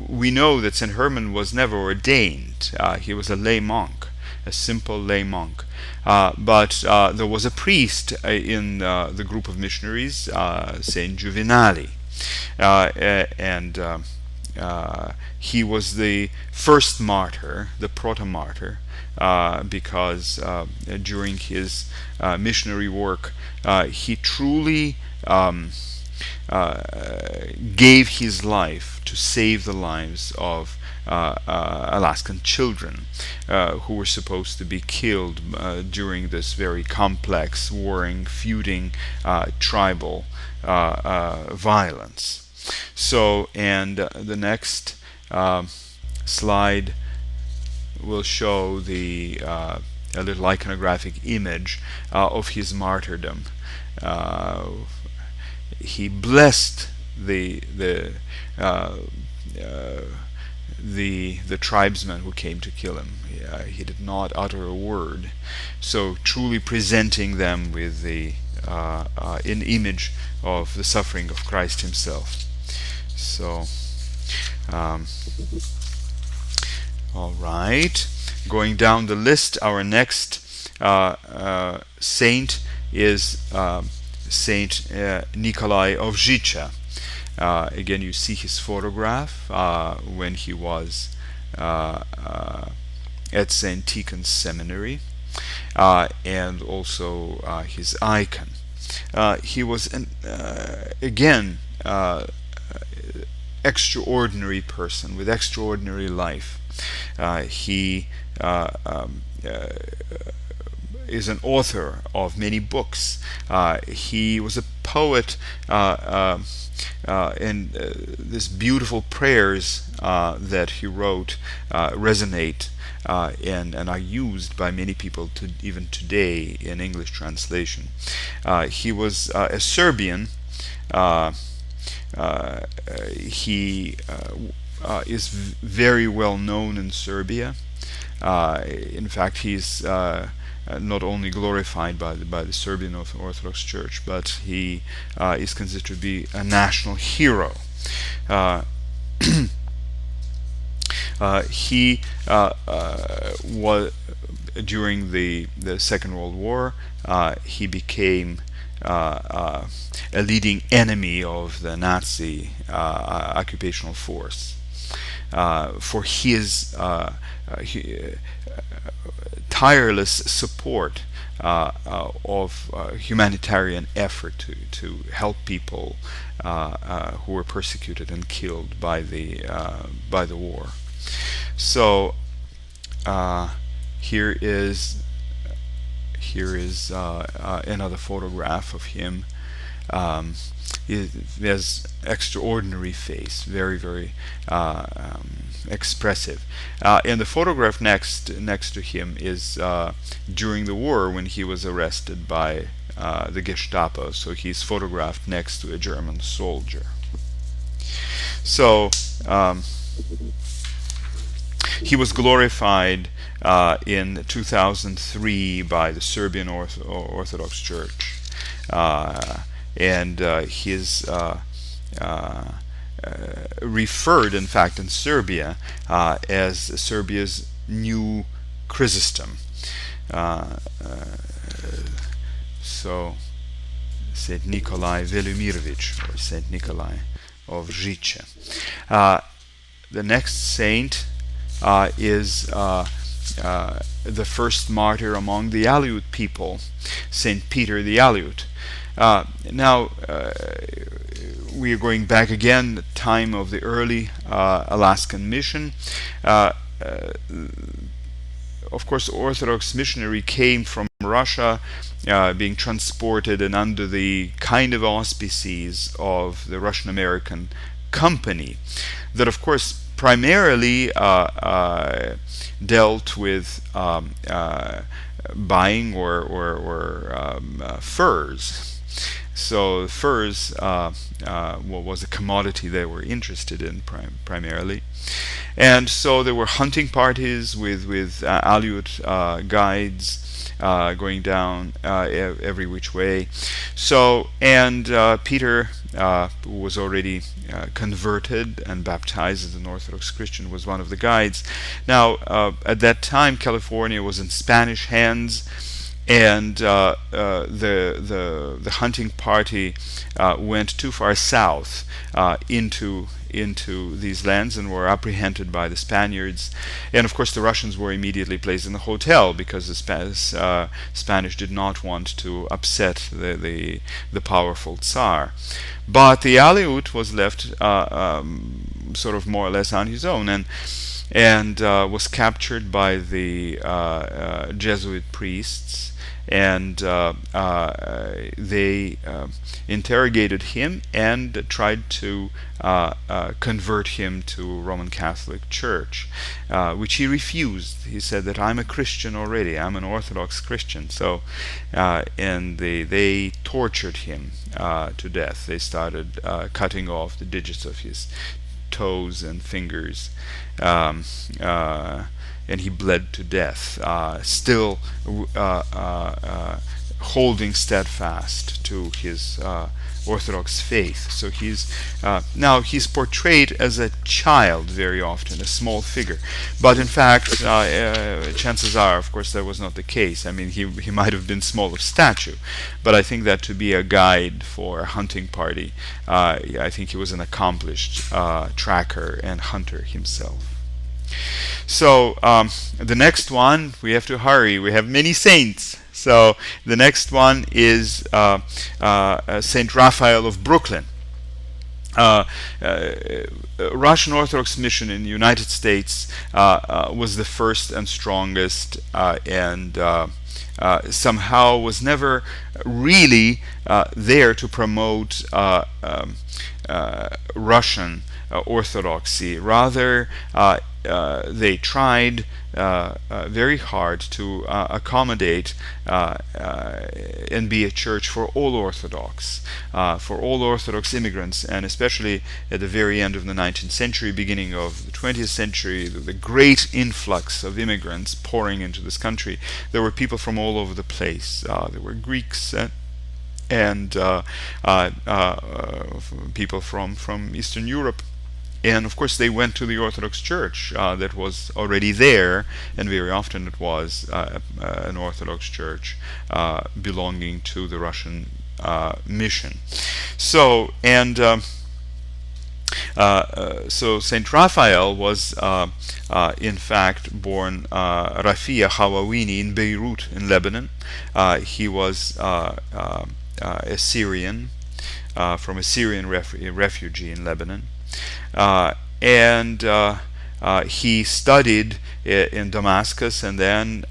we know that St. Herman was never ordained. He was a lay monk, a simple lay monk. But there was a priest in the group of missionaries, St. Juvenali, and he was the first martyr, the proto-martyr, because during his missionary work, he truly gave his life to save the lives of Alaskan children who were supposed to be killed during this very complex, warring, feuding, tribal violence. So, and the next slide will show a little iconographic image of his martyrdom. He blessed the tribesmen who came to kill him. He did not utter a word. So truly presenting them with an image of the suffering of Christ himself. So, all right. Going down the list, our next saint is Saint Nikolai of Zhitcha. Again, you see his photograph when he was at St. Tikhon's Seminary, and also his icon. He was again extraordinary person with extraordinary life. He is an author of many books. He was a poet, and these beautiful prayers that he wrote resonate and are used by many people even today in English translation. He was a Serbian he is very well known in Serbia. In fact, he's not only glorified by the Serbian Orthodox Church, but he is considered to be a national hero. Uh, he was during the Second World War. He became a leading enemy of the Nazi occupational force for his tireless support of humanitarian effort to help people who were persecuted and killed by the war. So here is another photograph of him. He has extraordinary face, very, very expressive. And the photograph next to him is during the war when he was arrested by the Gestapo. So he's photographed next to a German soldier. So he was glorified in 2003 by the Serbian Orthodox Church. And his referred, in fact, in Serbia as Serbia's new Chrysostom. So, Saint Nikolai Velimirovich, or Saint Nikolai of Žiče. The next saint is the first martyr among the Aleut people, Saint Peter the Aleut. Now, we are going back again, the time of the early Alaskan mission. Of course, Orthodox missionary came from Russia, being transported and under the kind of auspices of the Russian-American company that, of course, primarily dealt with buying or furs. So furs was a commodity they were interested in primarily, and so there were hunting parties with Aleut guides going down every which way. So Peter, who was already converted and baptized as an Orthodox Christian, was one of the guides. Now, at that time, California was in Spanish hands, and the hunting party went too far south into these lands and were apprehended by the Spaniards. And of course, the Russians were immediately placed in the hotel because the Spanish did not want to upset the powerful Tsar. But the Aleut was left sort of more or less on his own, and was captured by the Jesuit priests, and they interrogated him and tried to convert him to Roman Catholic Church, which he refused. He said that I'm a Christian already, I'm an Orthodox Christian. So and they tortured him to death. They started cutting off the digits of his toes and fingers, and he bled to death, still holding steadfast to his Orthodox faith. So now he's portrayed as a child very often, a small figure, but in fact, chances are, of course, that was not the case. I mean, he might have been small of stature, but I think that to be a guide for a hunting party, I think he was an accomplished tracker and hunter himself. So the next one, we have to hurry. We have many saints. So the next one is Saint Raphael of Brooklyn. Russian Orthodox mission in the United States was the first and strongest, and somehow was never really there to promote Russian orthodoxy. Rather, they tried very hard to accommodate and be a church for all Orthodox immigrants, and especially at the very end of the 19th century, beginning of the 20th century, the great influx of immigrants pouring into this country. There were people from all over the place. There were Greeks and people from Eastern Europe. And of course, they went to the Orthodox Church that was already there, and very often it was an Orthodox Church belonging to the Russian mission. So, so Saint Raphael was, in fact, born Rafia Hawawini in Beirut, in Lebanon. He was a Syrian, from a Syrian refugee in Lebanon. And he studied in Damascus, and then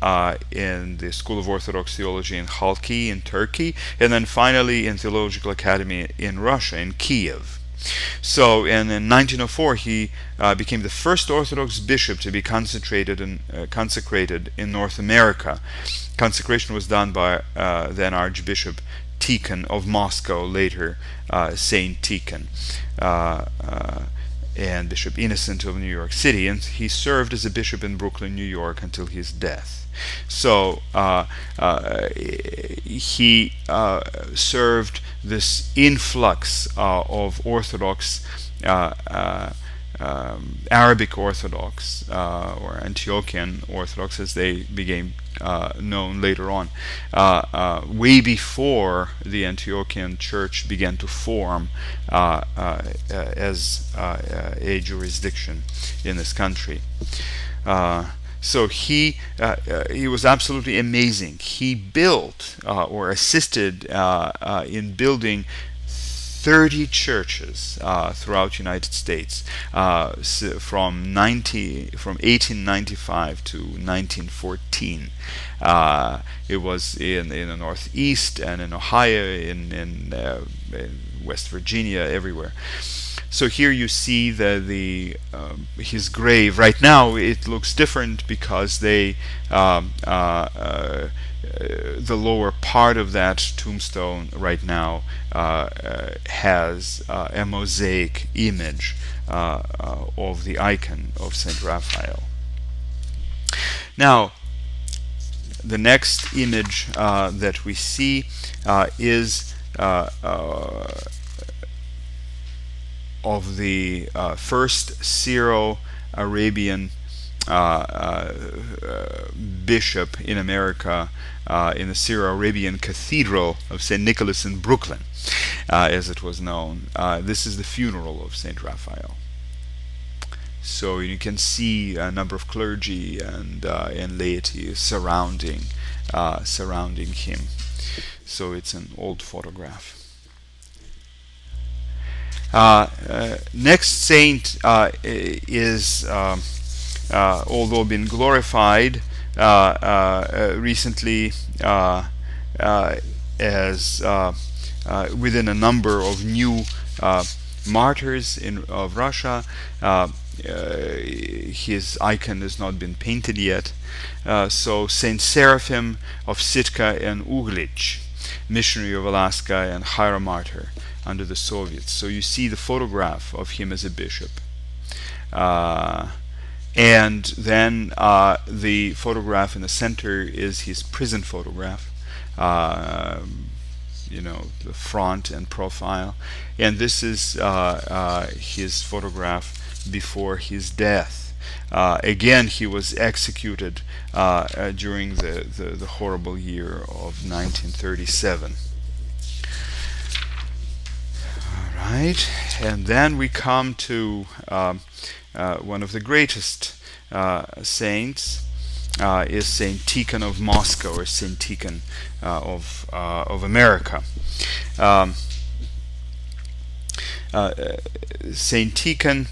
in the School of Orthodox Theology in Halki in Turkey, and then finally in Theological Academy in Russia, in Kiev. So, and in 1904 he became the first Orthodox bishop to be consecrated in North America. Consecration was done by then Archbishop Tikhon of Moscow, later Saint Tikhon, and Bishop Innocent of New York City, and he served as a bishop in Brooklyn, New York, until his death. So he served this influx of Orthodox, Arabic Orthodox, or Antiochian Orthodox, as they became known later on, way before the Antiochian Church began to form as a jurisdiction in this country. So he was absolutely amazing. He built or assisted in building 30 churches throughout the United States from 1895 to 1914. It was in the Northeast and in Ohio, in West Virginia, everywhere. So here you see his grave. Right now it looks different because the lower part of that tombstone right now has a mosaic image of the icon of Saint Raphael. Now, the next image that we see is of the first Syro-Arabian bishop in America, in the Syro-Arabian Cathedral of St. Nicholas in Brooklyn, as it was known. This is the funeral of St. Raphael. So you can see a number of clergy and laity surrounding him. So it's an old photograph. Next saint is, although been glorified recently as within a number of new martyrs of Russia. His icon has not been painted yet. So Saint Seraphim of Sitka and Uglich, missionary of Alaska and hieromartyr under the Soviets. So you see the photograph of him as a bishop. And then the photograph in the center is his prison photograph. The front and profile. And this is his photograph before his death. Again, he was executed during the horrible year of 1937. All right, and then we come to one of the greatest saints, is Saint Tikhon of Moscow, or Saint Tikhon of America. Saint Tikhon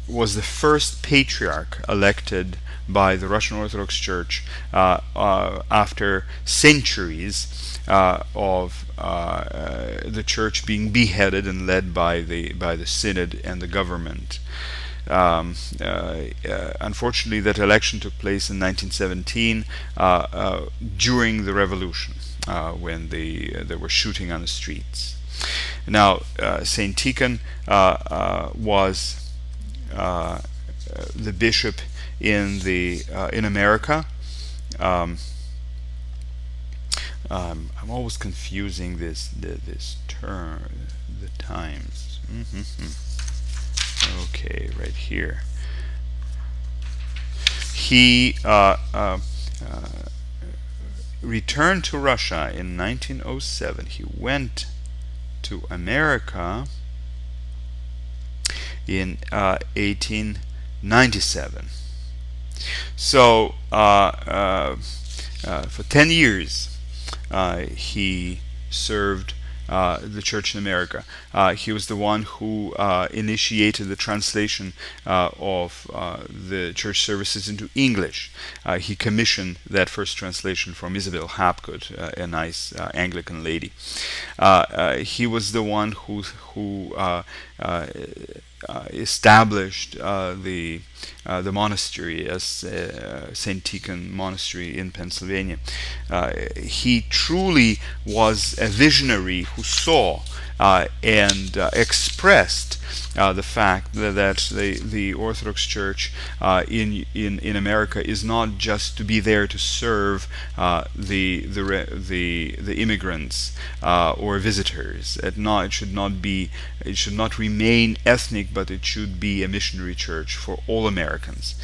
was the first patriarch elected by the Russian Orthodox Church after centuries of the church being beheaded and led by the synod and the government. Unfortunately, that election took place in 1917 during the revolution, when they were shooting on the streets. Now, Saint Tikhon was the bishop in America. Um, I'm always confusing this term, the times. Okay, right here. He returned to Russia in 1907. He went to America in 1897. So for 10 years he served the church in America. He was the one who initiated the translation of the church services into English. He commissioned that first translation from Isabel Hapgood, a nice Anglican lady. He was the one who established the monastery as Saint Tikhon Monastery in Pennsylvania. He truly was a visionary who saw and expressed the fact that the Orthodox Church in America is not just to be there to serve the immigrants or visitors. It should not remain ethnic, but it should be a missionary church for all Americans.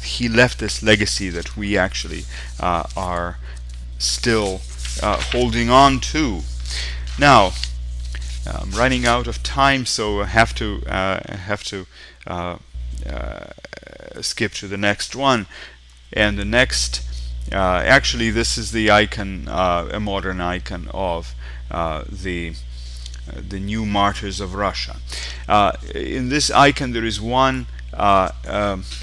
He left this legacy that we actually are still holding on to. Now, I'm running out of time, so I have to skip to the next one. And the next, actually, this is the icon, a modern icon of the new martyrs of Russia. In this icon, there is one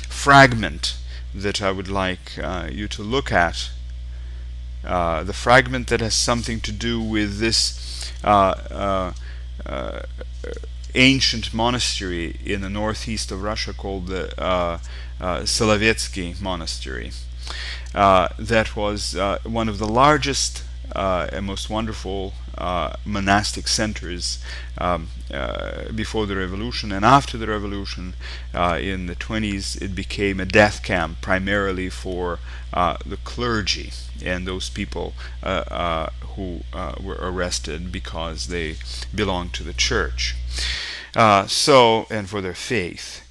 fragment that I would like you to look at. The fragment that has something to do with this ancient monastery in the northeast of Russia called the Solovetsky Monastery. That was one of the largest and most wonderful monastic centers before the revolution, and after the revolution in the 20s it became a death camp primarily for the clergy and those people who were arrested because they belonged to the church, and for their faith.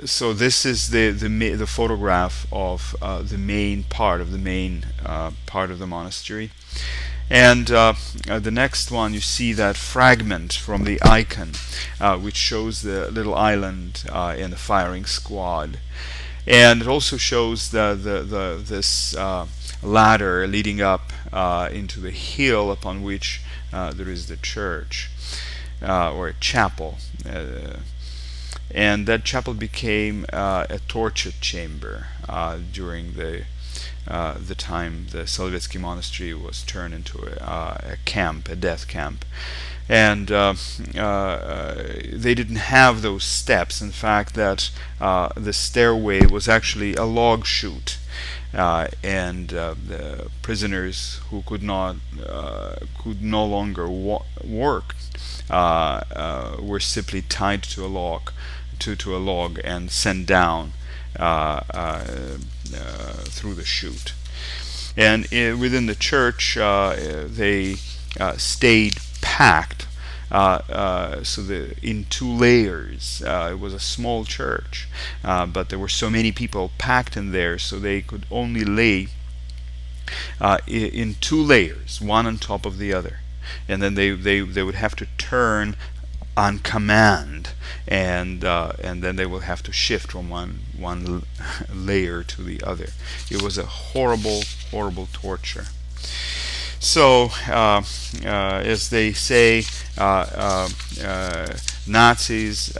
So this is the photograph of the main part of the monastery. And the next one, you see that fragment from the icon, which shows the little island and the firing squad, and it also shows this ladder leading up into the hill upon which there is the church or a chapel, and that chapel became a torture chamber during the time the Solovetsky Monastery was turned into a camp, a death camp. And they didn't have those steps. In fact, that the stairway was actually a log chute, and the prisoners who could no longer work were simply tied to a log, and sent down through the chute. And within the church, they stayed packed, in 2 layers. It was a small church, but there were so many people packed in there, so they could only lay in 2 layers, one on top of the other, and then they would have to turn on command, and then they will have to shift from one layer to the other. It was a horrible torture. So, as they say, Nazis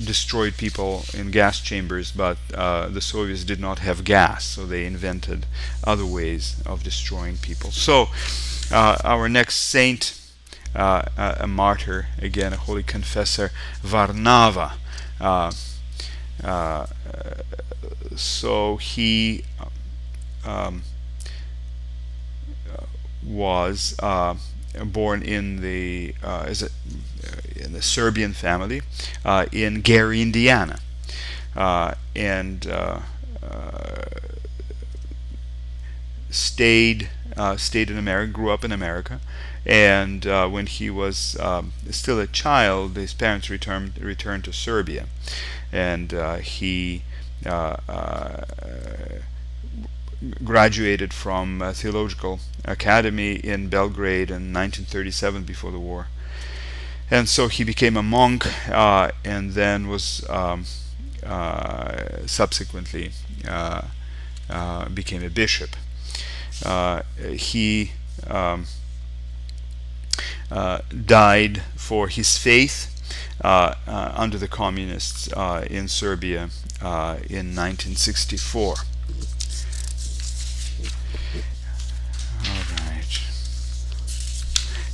destroyed people in gas chambers, but the Soviets did not have gas, so they invented other ways of destroying people. So, our next saint a martyr, again a holy confessor, Varnava. Uh, uh, so he um, was born in the in the Serbian family in Gary, Indiana, and stayed in America, grew up in America, and when he was still a child, his parents returned to Serbia, and he uh, uh, graduated from a theological academy in Belgrade in 1937 before the war. And so he became a monk, and then was subsequently became a bishop. He died for his faith under the communists in Serbia in 1964. All right.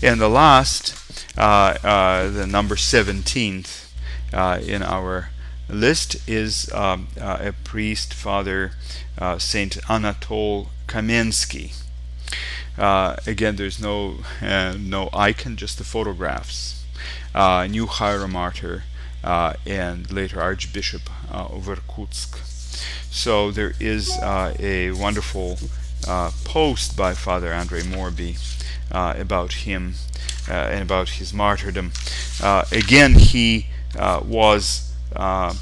And the last, the number 17th in our list is a priest, Father Saint Anatol Kamensky. Again, there's no icon, just the photographs. New hieromartyr and later Archbishop of Irkutsk. So there is a wonderful post by Father Andrei Morby about him and about his martyrdom. Again, he was a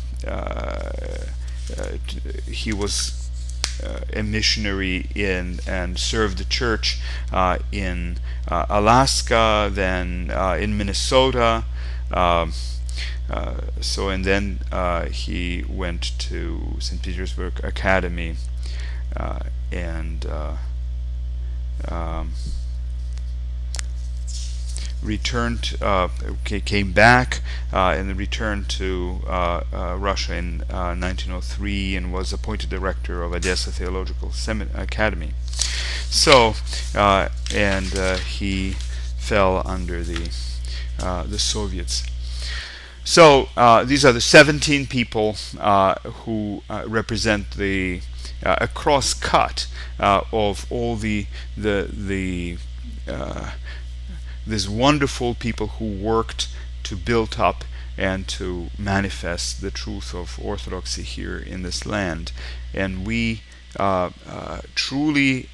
missionary in and served the church in Alaska, then in Minnesota. And then he went to St. Petersburg Academy and returned, came back, and then returned to Russia in 1903 and was appointed director of Odessa Theological Academy. So, and he fell under the Soviets. So these are the 17 people who represent the a cross cut of all these wonderful people who worked to build up and to manifest the truth of Orthodoxy here in this land. And we truly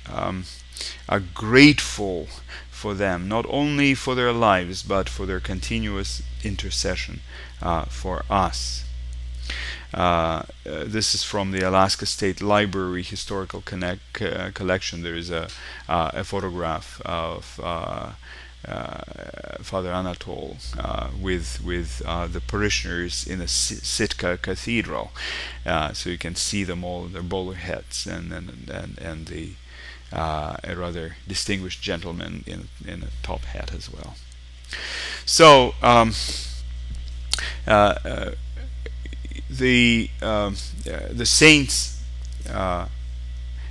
are grateful for them, not only for their lives, but for their continuous intercession for us. This is from the Alaska State Library Historical Collection. There is a photograph of Father Anatol with the parishioners in the Sitka Cathedral, so you can see them all in their bowler hats, and the a rather distinguished gentleman in a top hat as well. So the saints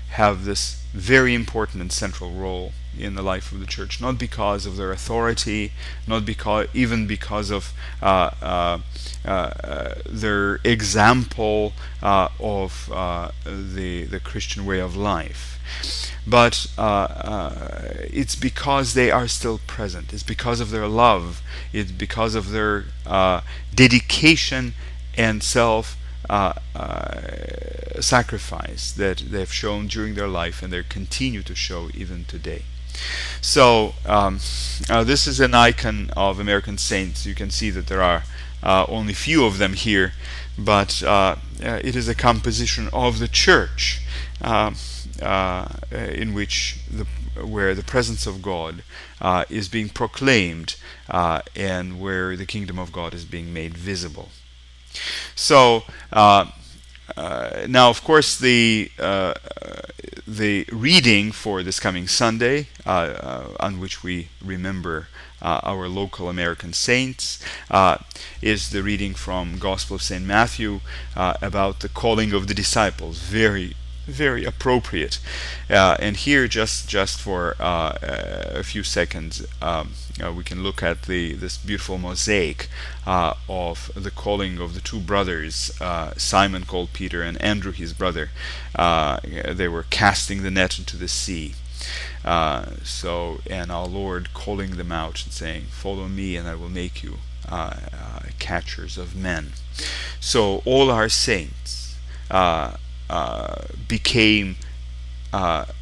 have this very important and central role in the life of the church, not because of their authority, not even because of their example of the Christian way of life, but it's because they are still present. It's because of their love. It's because of their dedication and self sacrifice that they've shown during their life, and they continue to show even today. So this is an icon of American saints. You can see that there are only few of them here, but it is a composition of the church in which where the presence of God is being proclaimed and where the kingdom of God is being made visible. So now, of course, the reading for this coming Sunday, on which we remember our local American saints, is the reading from Gospel of St. Matthew about the calling of the disciples. Very very appropriate. And here, just for a few seconds, we can look at this beautiful mosaic of the calling of the two brothers, Simon called Peter and Andrew his brother. They were casting the net into the sea. And our Lord calling them out and saying, "Follow me, and I will make you catchers of men." So all our saints became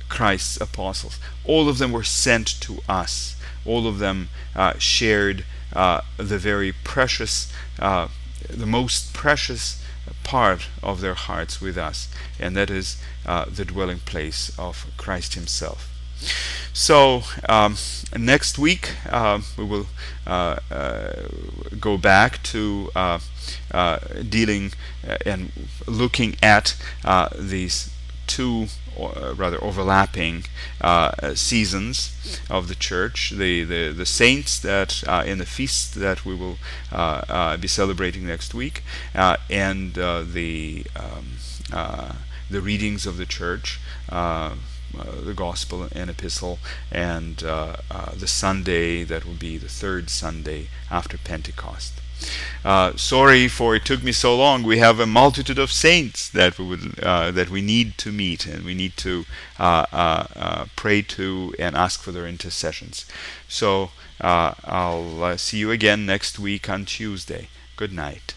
Christ's apostles. All of them were sent to us. All of them shared the very precious, the most precious part of their hearts with us, and that is the dwelling place of Christ Himself. So next week we will go back to dealing and looking at these two rather overlapping seasons of the church, the saints that in the feast that we will be celebrating next week, and the readings of the church, the gospel and epistle, and the Sunday that will be the third Sunday after Pentecost. Sorry for it took me so long. We have a multitude of saints that we need to meet, and we need to pray to and ask for their intercessions. So I'll see you again next week on Tuesday. Good night.